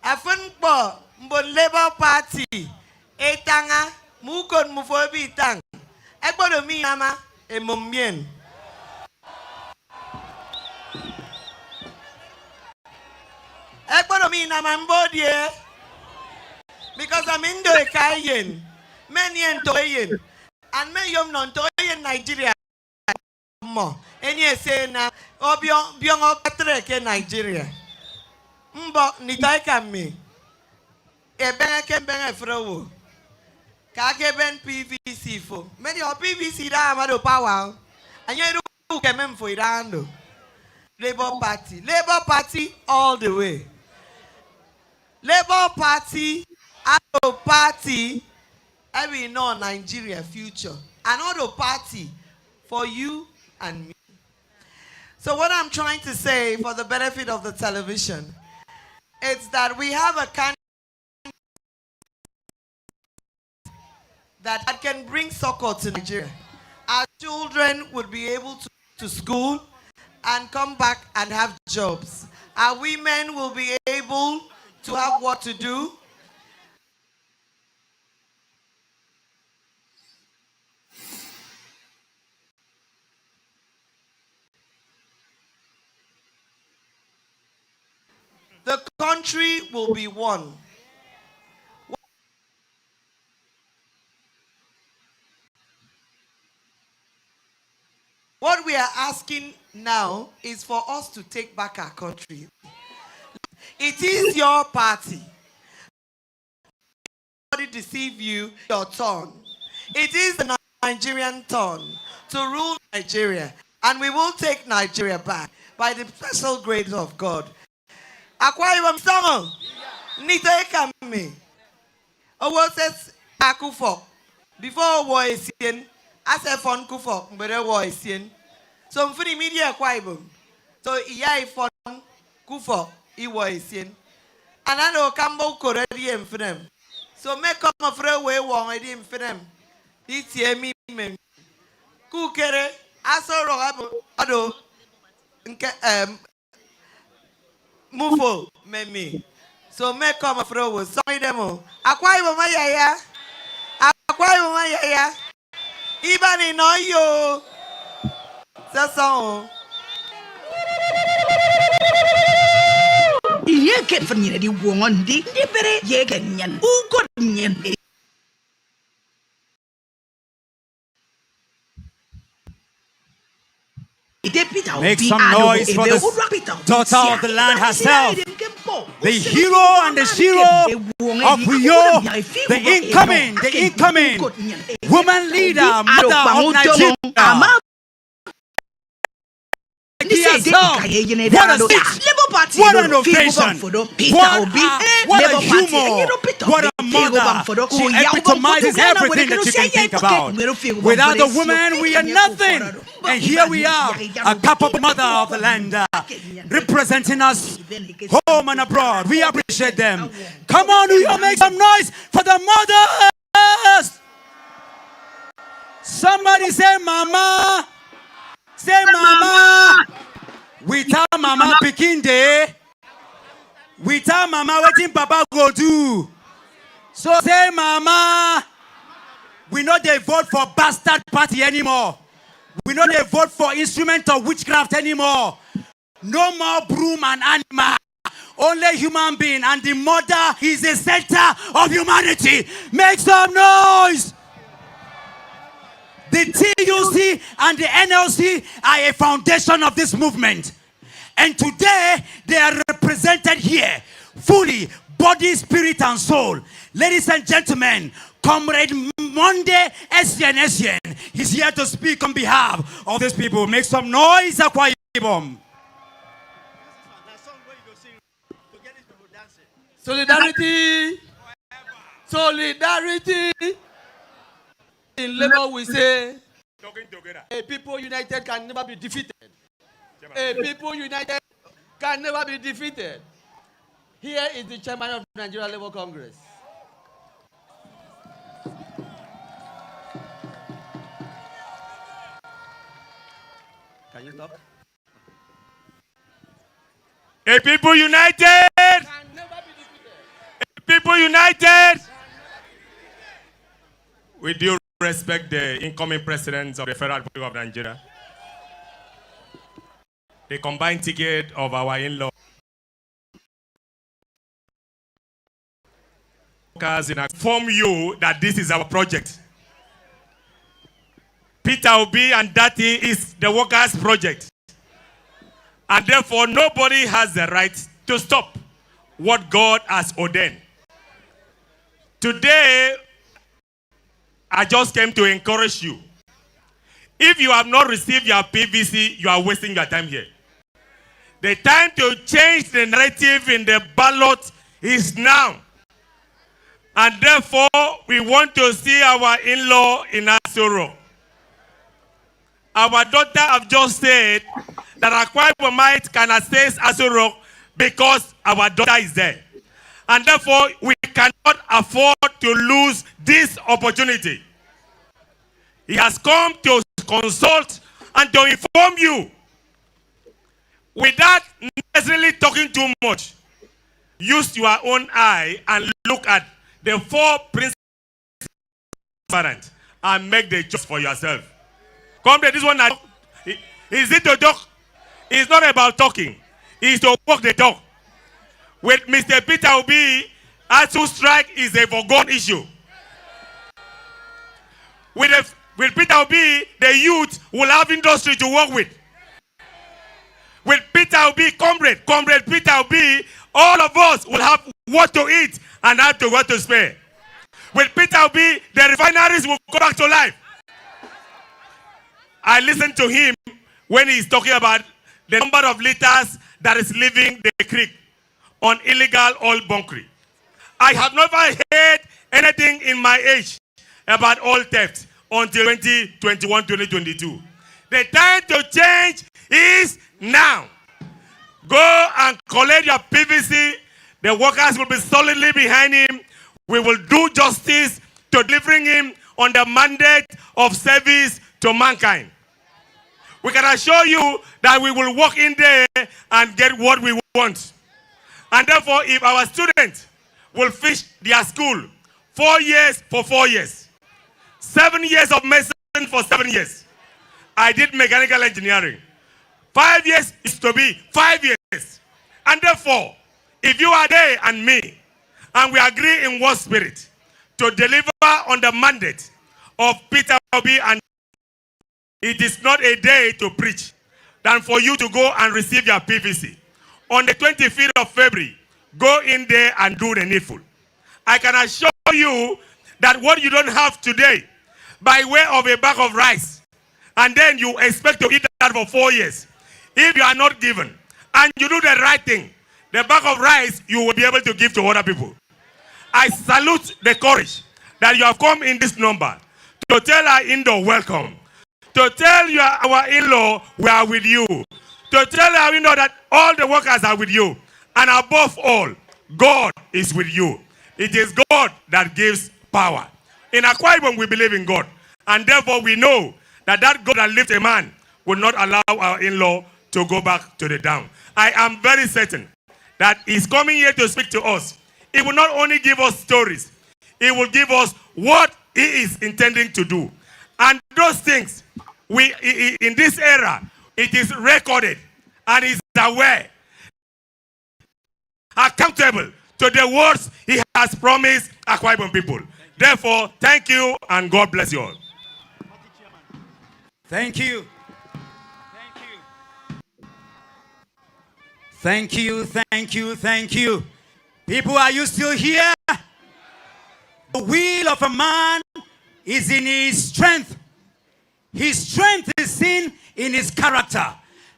afun po mbon Labour Party etanga mukon mufo bitang egbodo mi ama emomien. Economy na Mambodie because I'm in the Kayen, many and Toyen, and many young non Toyen Nigeria. More any say na Obion Bion Patrek Nigeria. Mbo Nitaika me a Benakan Benefro Kakeben PVC for many of PVC Ramado Power and you came for Irando. Labour Party all the way. Labour Party, our party, every know Nigeria future. Another party for you and me. So what I'm trying to say for the benefit of the television, it's that we have a kind that can bring succor to Nigeria. Our children would be able to school and come back and have jobs. Our women will be able to have what to do. The country will be one. What we are asking now is for us to take back our country. It is your party. Nobody deceive you, your turn. It is the Nigerian turn to rule Nigeria. And we will take Nigeria back by the special grace of God. Akwa Ibom song. Nita Ekame. Owo says Akufo. Before war is seen, I said fon Kufo, but war is seen. So for the media Akwa Ibom. So iya fon Kufo. Iwa isien. Anano kambo koredi emfinem. So me come afre we wong edi emfinem. This year me mem. Kukere aso ro ado nke mufo memi. So me come afre we so demo. Akwa Ibom yaya. Akwa Ibom yaya. Ibani no yo. Sasong. Ye get for me the woman, the nipper, ye can yan, who got yan. Make some noise for the daughter of the land herself, the hero and the hero of Rio, the incoming woman leader, mother of Nigeria. What a speech! What an ovation! What a humor! What a mother! She epitomizes everything that you can think about. Without the woman, we are nothing. And here we are, a couple mother of the land, representing us home and abroad. We appreciate them. Come on, we all make some noise for the mothers. Somebody say, Mama. Say, Mama. Without Mama Pikin Day, Without mama, waiting papa go do. So say mama, we know they vote for bastard party anymore. We know they vote for instrument of witchcraft anymore. No more broom and animal. Only human being, and the mother is the center of humanity. Make some noise. The TUC and the NLC are a foundation of this movement. And today, they are represented here, fully, body, spirit, and soul. Ladies and gentlemen, Comrade Monday ENDSears is here to speak on behalf of these people. Make some noise, Akwa Ibom. Solidarity. Solidarity. In labor we say, a people united can never be defeated. A people united can never be defeated. Here is the chairman of the Nigeria Labour Congress. Can you talk? A people united Can never be defeated. People united. We do respect the incoming president of the Federal Republic of Nigeria. The combined ticket of our in-law. Inform you that this is our project. Peter Obi and Datti is the workers' project. And therefore, nobody has the right to stop what God has ordained. Today, I just came to encourage you. If you have not received your PVC, you are wasting your time here. The time to change the narrative in the ballot is now. And therefore, we want to see our in-law in Asoro. Our daughter have just said that Akwa Ibom can access Asoro because our daughter is there. And therefore, we cannot afford to lose this opportunity. He has come to consult and to inform you without necessarily talking too much. Use your own eye and look at the 4 principles and make the choice for yourself. Come to this one. Is it to talk? It's not about talking. It's to walk the talk. With Mr. Peter Obi, ASU strike is a foregone issue. With Peter Obi, the youth will have industry to work with. With Peter Obi, comrade Peter Obi, all of us will have what to eat and have to what to spare. With Peter Obi, the refineries will go back to life. I listened to him when he's talking about the number of liters that is leaving the creek on illegal oil bunkering. I have never heard anything in my age about oil theft until 2021-2022. The time to change is now. Go and collect your PVC. The workers will be solidly behind him. We will do justice to delivering him on the mandate of service to mankind. We can assure you that we will walk in there and get what we want. And therefore, if our students will finish their school 4 years for 4 years, 7 years of medicine for 7 years. I did mechanical engineering. 5 years is to be 5 years. And therefore, if you are there and me, and we agree in one spirit to deliver on the mandate of Peter Obi, and it is not a day to preach than for you to go and receive your PVC. On the 25th of February, go in there and do the needful. I can assure you that what you don't have today, by way of a bag of rice, and then you expect to eat that for 4 years, if you are not given, and you do the right thing, the bag of rice you will be able to give to other people. I salute the courage that you have come in this number to tell our in-law welcome, to tell our in-law we are with you, to tell our in-law that all the workers are with you, and above all, God is with you. It is God that gives power. In Akwa Ibom, we believe in God, and therefore we know that that God that lifts a man will not allow our in-law to go back to the down. I am very certain that that is coming here to speak to us, he will not only give us stories, he will give us what he is intending to do. And those things, in this era, it is recorded and is aware, accountable to the words he has promised Akwa Ibom people. Therefore, thank you and God bless you all. Thank you. Thank you, thank you, thank you. People, are you still here? The will of a man is in his strength. His strength is seen in his character.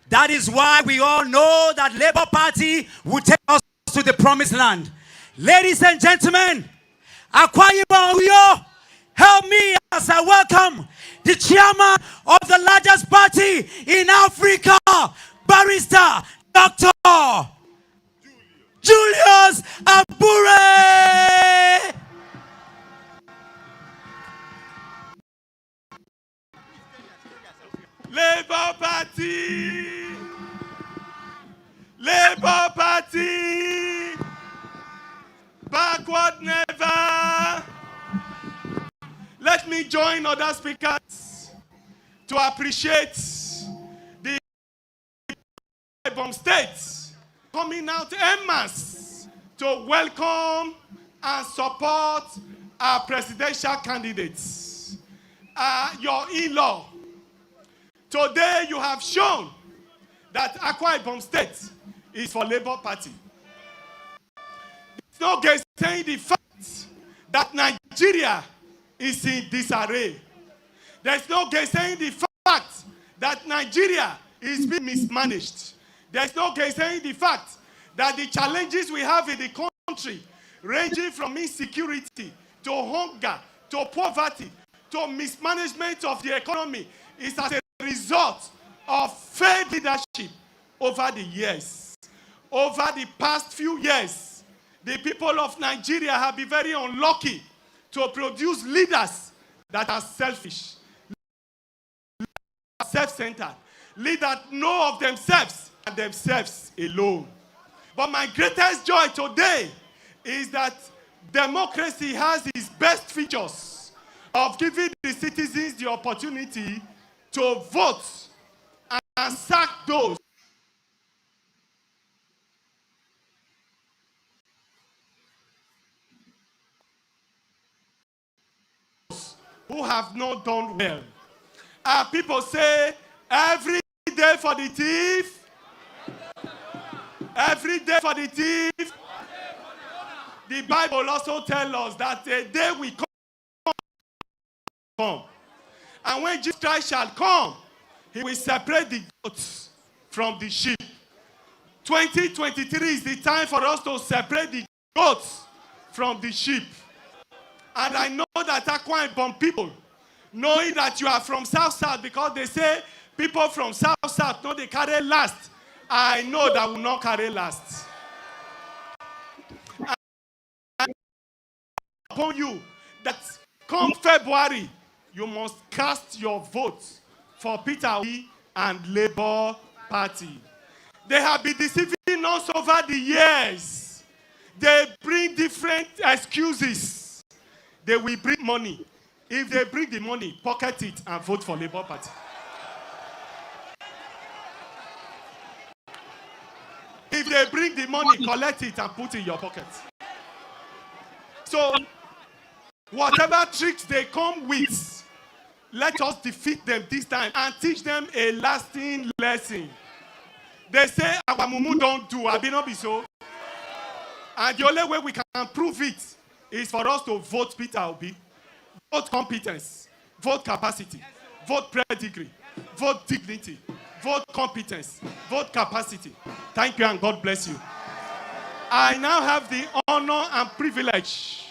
That is why we all know that Labour Party will take us to the promised land. Ladies and gentlemen, Akwa Ibom, help me as I welcome the chairman of the largest party in Africa, Barrister Dr. Julius Abure. Labour Party! Labour Party! Backward never! Let me join other speakers to appreciate the Ibom State coming out en masse to welcome and support our presidential candidates. Your in-law. Today you have shown that Akwa Ibom State is for Labour Party. There's no gainsaying the fact that Nigeria is in disarray. There's no gainsaying the fact that Nigeria is being mismanaged. There's no gainsaying the fact that the challenges we have in the country, ranging from insecurity to hunger to poverty to mismanagement of the economy, is as a result of failed leadership over the years. Over the past few years, the people of Nigeria have been very unlucky to produce leaders that are selfish, self-centered, leaders that know of themselves and themselves alone. But my greatest joy today is that democracy has its best features of giving the citizens the opportunity to vote and sack those who have not done well. People say, every day for the thief, every day for the thief. The Bible also tells us that a day will come. And when Jesus Christ shall come, he will separate the goats from the sheep. 2023 is the time for us to separate the goats from the sheep. And I know that Akwa Ibom people, knowing that you are from South, because they say people from South, no, they carry last. I know that will not carry last. And upon you, that come February, you must cast your vote for Peter Obi and Labour Party. They have been deceiving us over the years. They bring different excuses. They will bring money. If they bring the money, pocket it and vote for Labour Party. If they bring the money, collect it and put it in your pocket. So, whatever tricks they come with, let us defeat them this time and teach them a lasting lesson. They say, our mumu don't do, I be not be so. And the only way we can prove it is for us to vote Peter Obi. Vote competence, vote capacity, vote pedigree, vote dignity, vote competence, vote capacity. Thank you and God bless you. I now have the honor and privilege.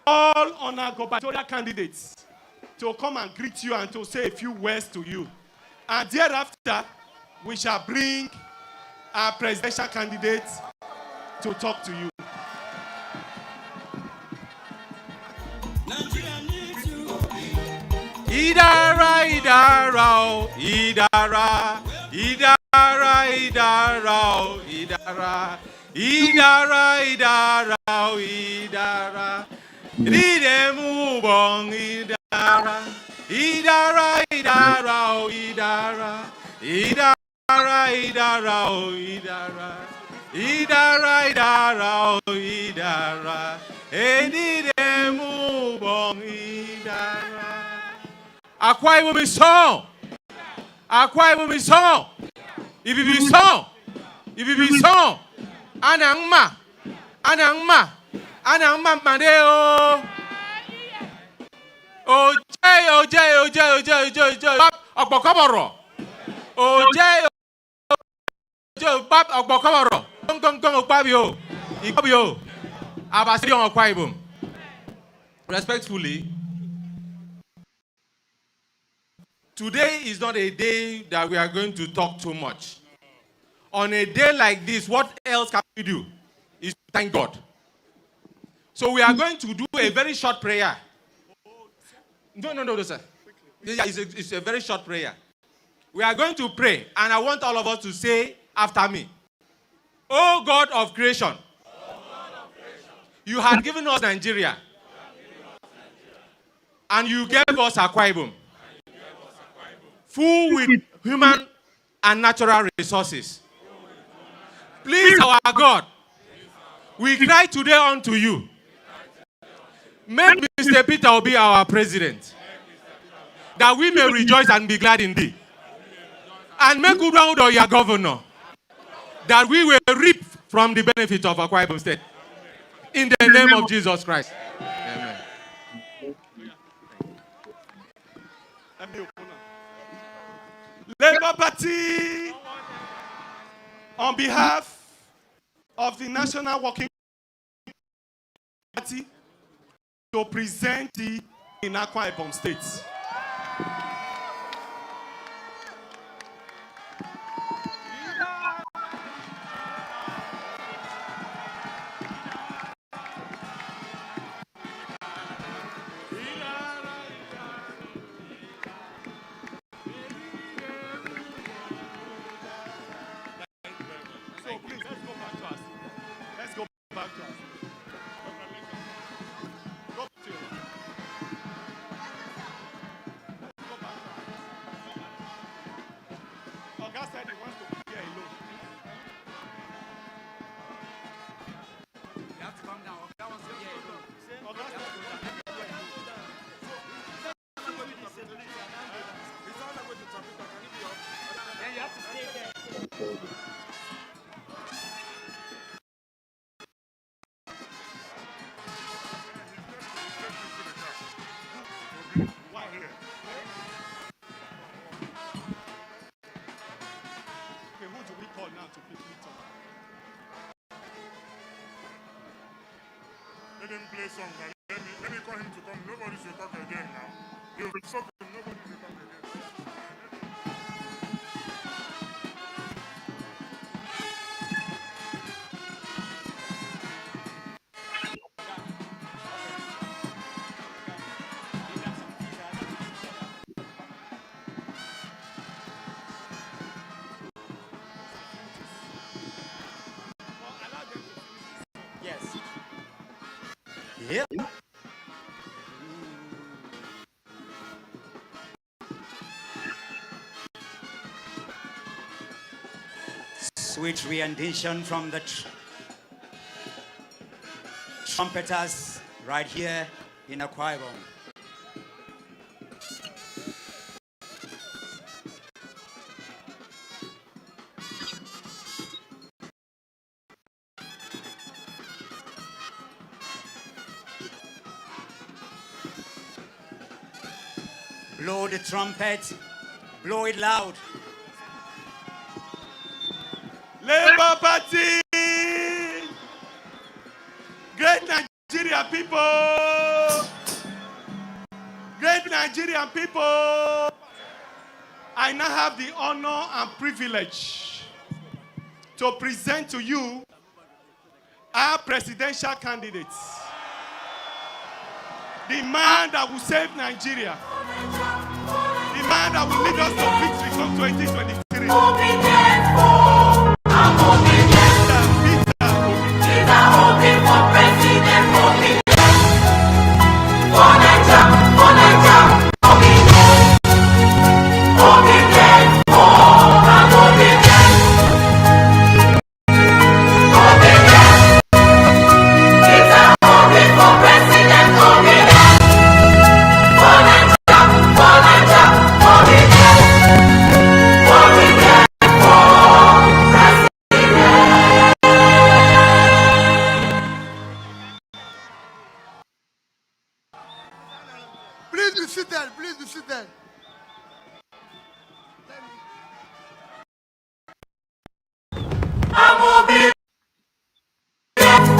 All honor gubernatorial candidates to come and greet you and to say a few words to you. And thereafter, we shall bring our presidential candidates to talk to you. Idara, Idara, Idara, Idara, idara, idara, idara, idara, idara. Idide mubong idara, idara, idara, idara, idara, idara, idara, idara, idara, idara. Idide mubong idara. Akwa Ibom song. Akwa Ibom song. Ibibi song. Ibibi song. Anangma. Anangma. Anangma madeo. Oje. Ogbokoboro. Oje. Bab ogbokoboro. Gong okpabio. Ikobio. Abasiri on Akwa Ibom. Respectfully, today is not a day that we are going to talk too much. On a day like this, what else can we do? Is to thank God. So we are going to do a very short prayer. No, sir. Yeah, it's a very short prayer. We are going to pray, and I want all of us to say after me. Oh God of creation, you have given us Nigeria, and you gave us Akwa Ibom, full with human and natural resources. Please, our God, we cry today unto you. Make Mr. Peter Obi our president, that we may rejoice and be glad in thee. And make Udo your governor, that we will reap from the benefit of Akwa Ibom State. In the name of Jesus Christ. Amen. Labour Party, on behalf of the National Working Party, to present the in Akwa Ibom State. Let him play song. Let me call him to come. Nobody should talk again now. He'll be so good. Nobody should talk again. Yes. Yep. Sweet rendition from the trumpeters right here in Akwa Ibom. Blow the trumpet, blow it loud. Labour Party, great Nigerian people, great Nigerian people, I now have the honor and privilege to present to you our presidential candidate, the man that will save Nigeria, the man that will lead us to victory from 2023.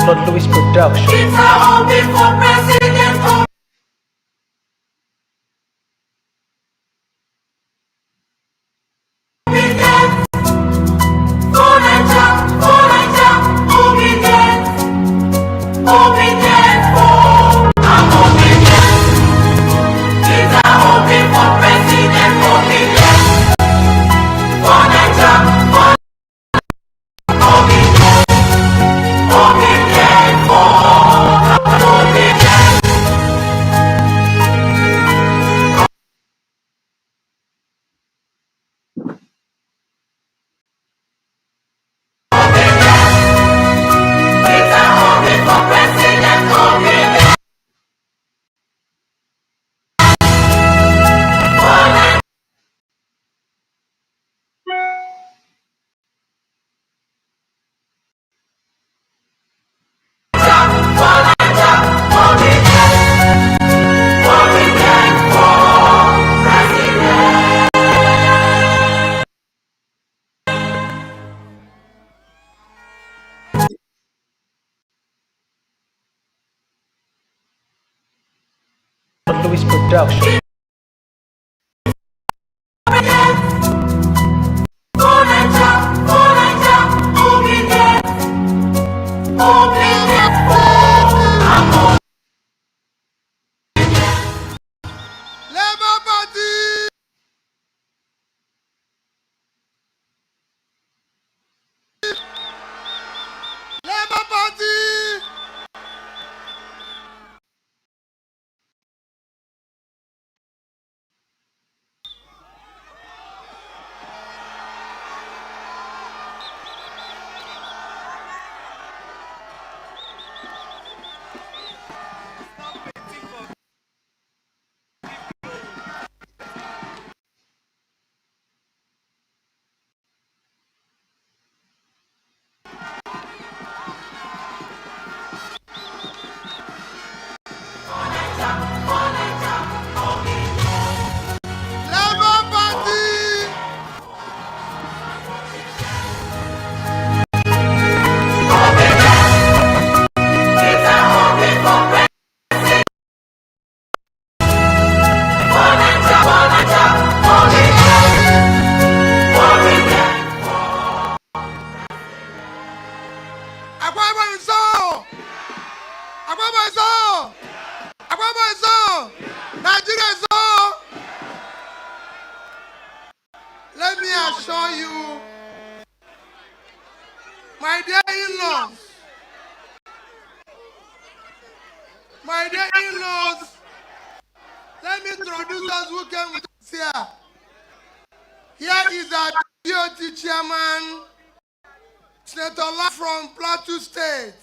Lord Louis Production. It's a hobby for president. Lord Louis Production. Let me assure you, my dear in-laws, let me introduce us who came with us here. Here is our DOT chairman, Senator La from Plateau State.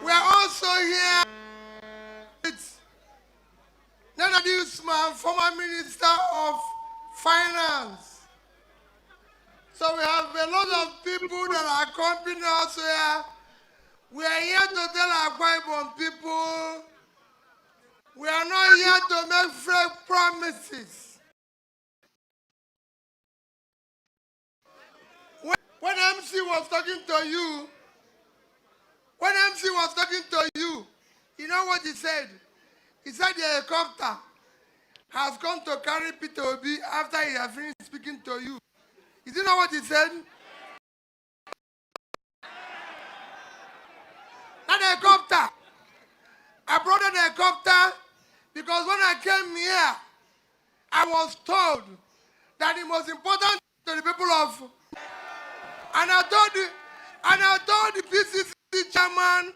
We are also here with ENDSears-Memorial, former Minister of Finance. So we have a lot of people that are accompanying us here. We are here to tell Akwa Ibom people, we are not here to make fake promises. When MC was talking to you, you know what he said? He said the helicopter has come to carry Peter Obi after he has finished speaking to you. Is you know what he said? That helicopter, I brought an helicopter because when I came here, I was told that it was important to the people of, and I told the PCC chairman,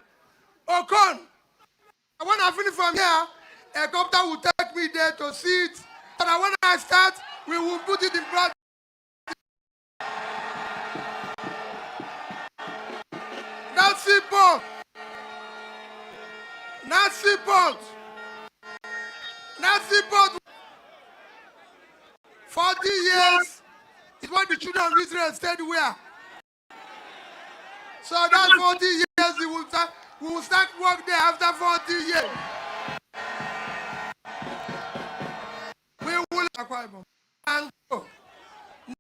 Okon, when I finish from here, a helicopter will take me there to see it, so that when I start, we will put it in practice. Nancy Port. 40 years is what the children of Israel stayed where. So that's 40 years we will start work there after 40 years. We will Akwa Ibom and go.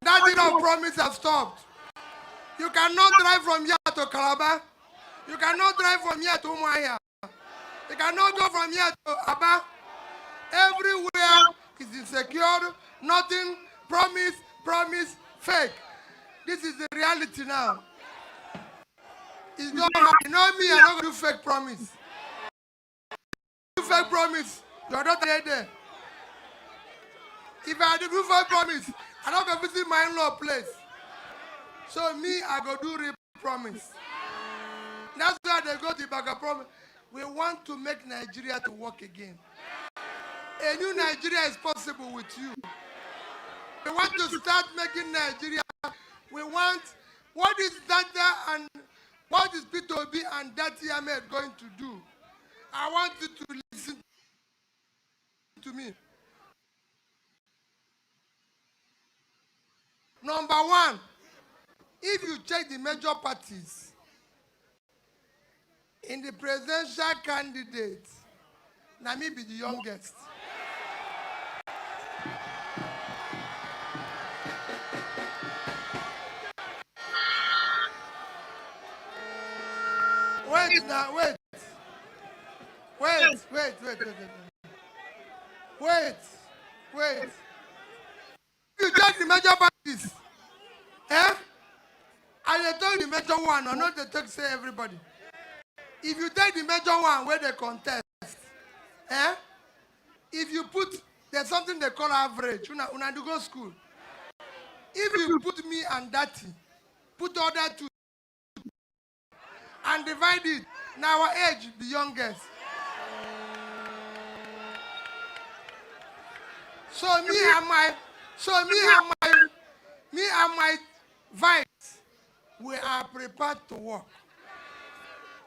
Nothing of promise has stopped. You cannot drive from here to Calabar. You cannot drive from here to Umuahia. You cannot go from here to Aba. Everywhere is insecure. Nothing. Promise, fake. This is the reality now. It's not happening. You know me, I'm not going to do fake promise. Do fake promise. You're not there. If I do fake promise, I'm not going to visit my in-law place. So me, I go do real promise. That's why they go to Baga promise. We want to make Nigeria to work again. A new Nigeria is possible with you. We want to start making Nigeria. We want, what is Dada and what is P2B and Datti Ahmed going to do? I want you to listen to me. Number one, if you check the major parties, in the presidential candidates, Nami be the youngest. Wait now, wait. You check the major parties. Eh? And they take the major one, or not they take say everybody. If you take the major one where they contest, eh? If you put, there's something they call average. Una do go school. If you put me and Datti, put other two, and divide it, now our age, the youngest. So me and my vice, we are prepared to work.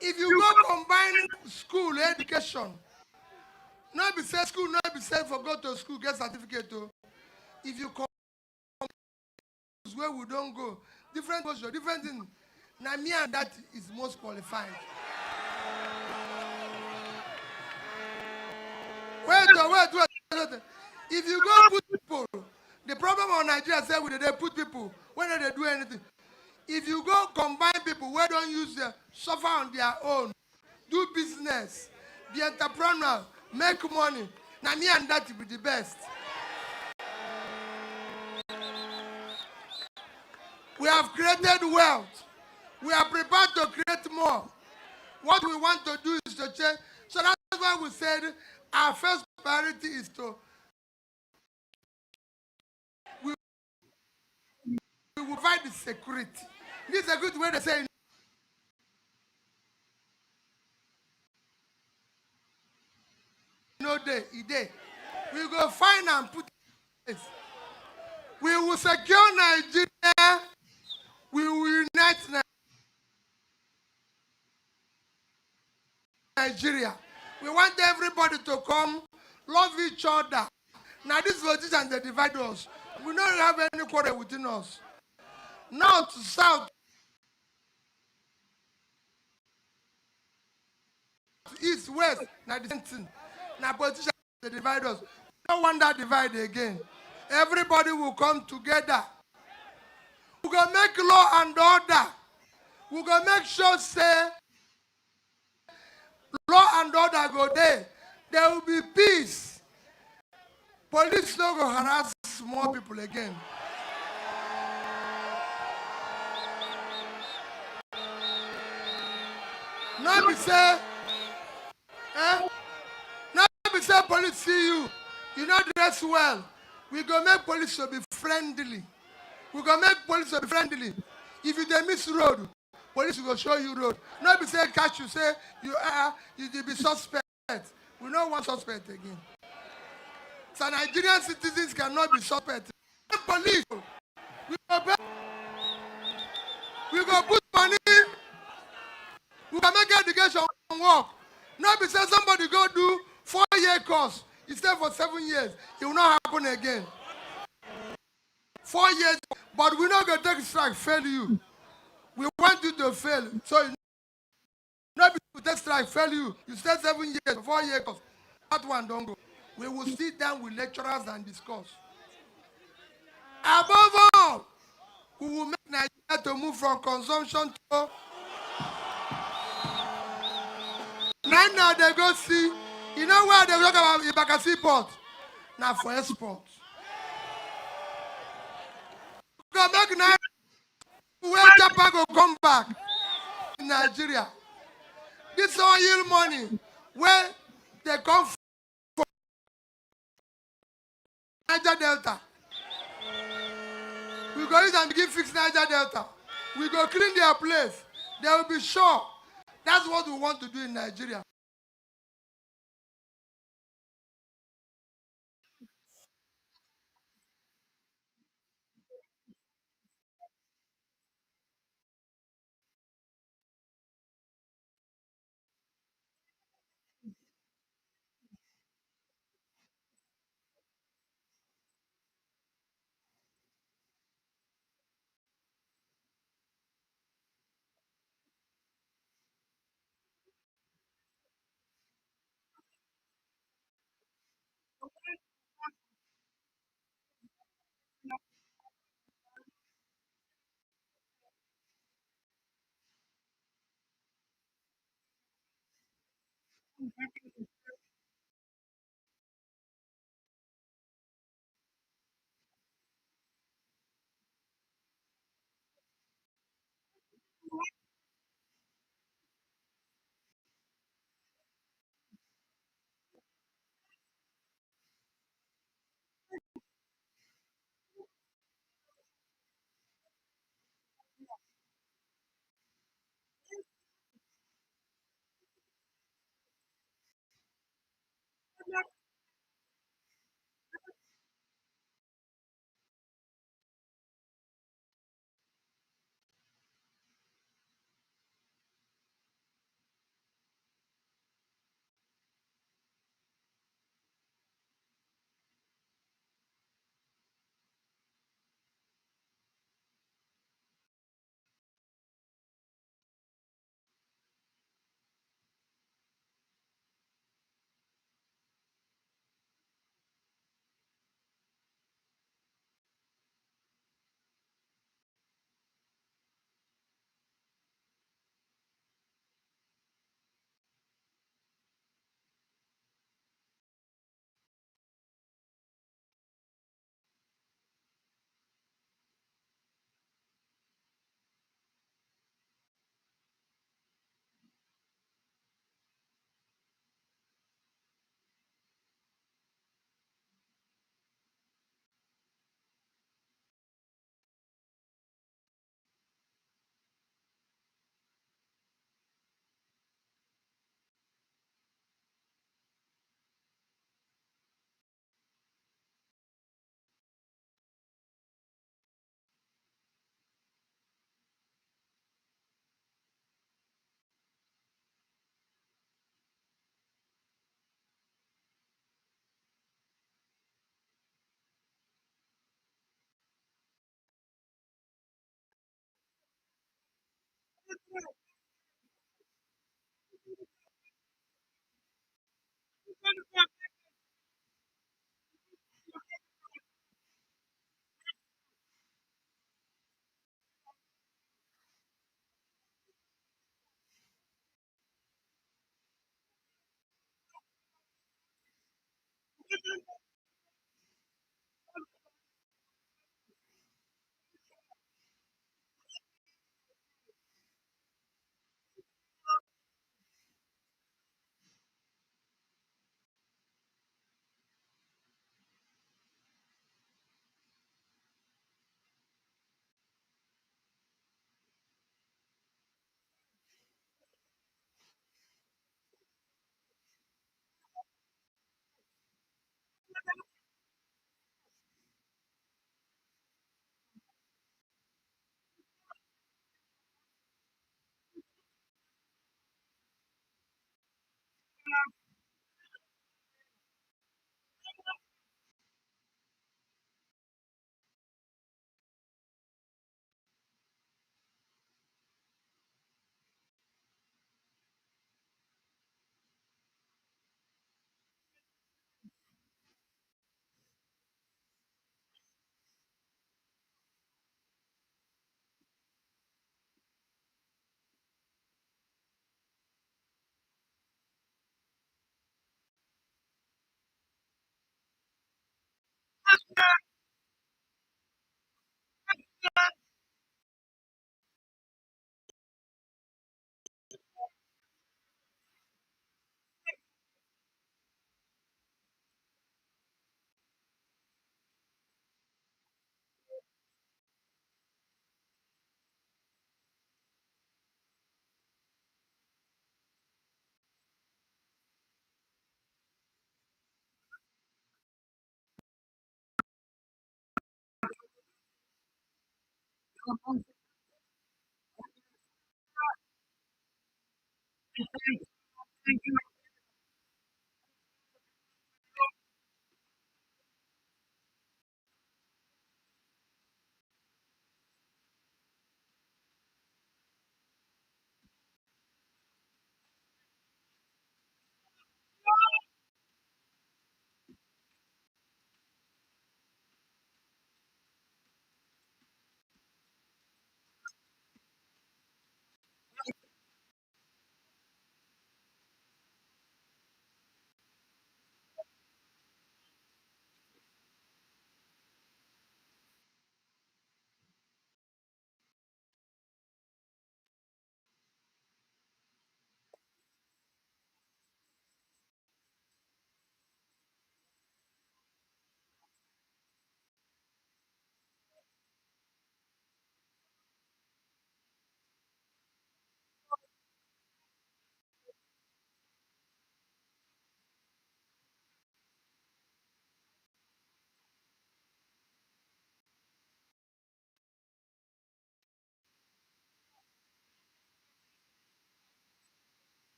If you go combine school education, not be say school, not be say for go to school, get certificate. If you come where we don't go, different posture, different thing. Now me and that is most qualified. Wait. If you go put people, the problem on Nigeria say they put people when they do anything. If you go combine people where don't use their suffer on their own, do business, be entrepreneur, make money. Now me and that will be the best. We have created wealth. We are prepared to create more. What we want to do is to change. So that's why we said our first priority is to we will find the security. This is a good way to say no day, we go find and put in place. We will secure Nigeria. We will unite Nigeria. We want everybody to come, love each other. Now this politicians, they divide us. We don't have any quarrel within us. North, south, east, west, now the same thing. Now politicians, they divide us. We don't want that divide again. Everybody will come together. We're going to make law and order. We're going to make sure, say, law and order go there. There will be peace. Police no go harass more people again. Not be say, not be say police see you. You not dress well. We go make police to be friendly. We go make police to be friendly. If you miss road, police will show you road. Not be say catch you, say you be suspect. We don't want suspect again. So Nigerian citizens cannot be suspect. Police, we go put money. We can make education work. Not be say somebody go do 4-year course. Instead for 7 years. It will not happen again. 4 years, but we're not going to take strike, fail you. We want you to fail. So you not be to take strike, fail you. You stay 7 years, 4 years. That one don't go. We will sit down with lecturers and discuss. Above all, we will make Nigeria to move from consumption to. Now they go see. You know where they talk about Ibakasi port? Now for export. Go back now. Where Japan go come back in Nigeria. This oil money where they come from Niger Delta. We go use and begin fix Niger Delta. We go clean their place. They will be sure. That's what we want to do in Nigeria.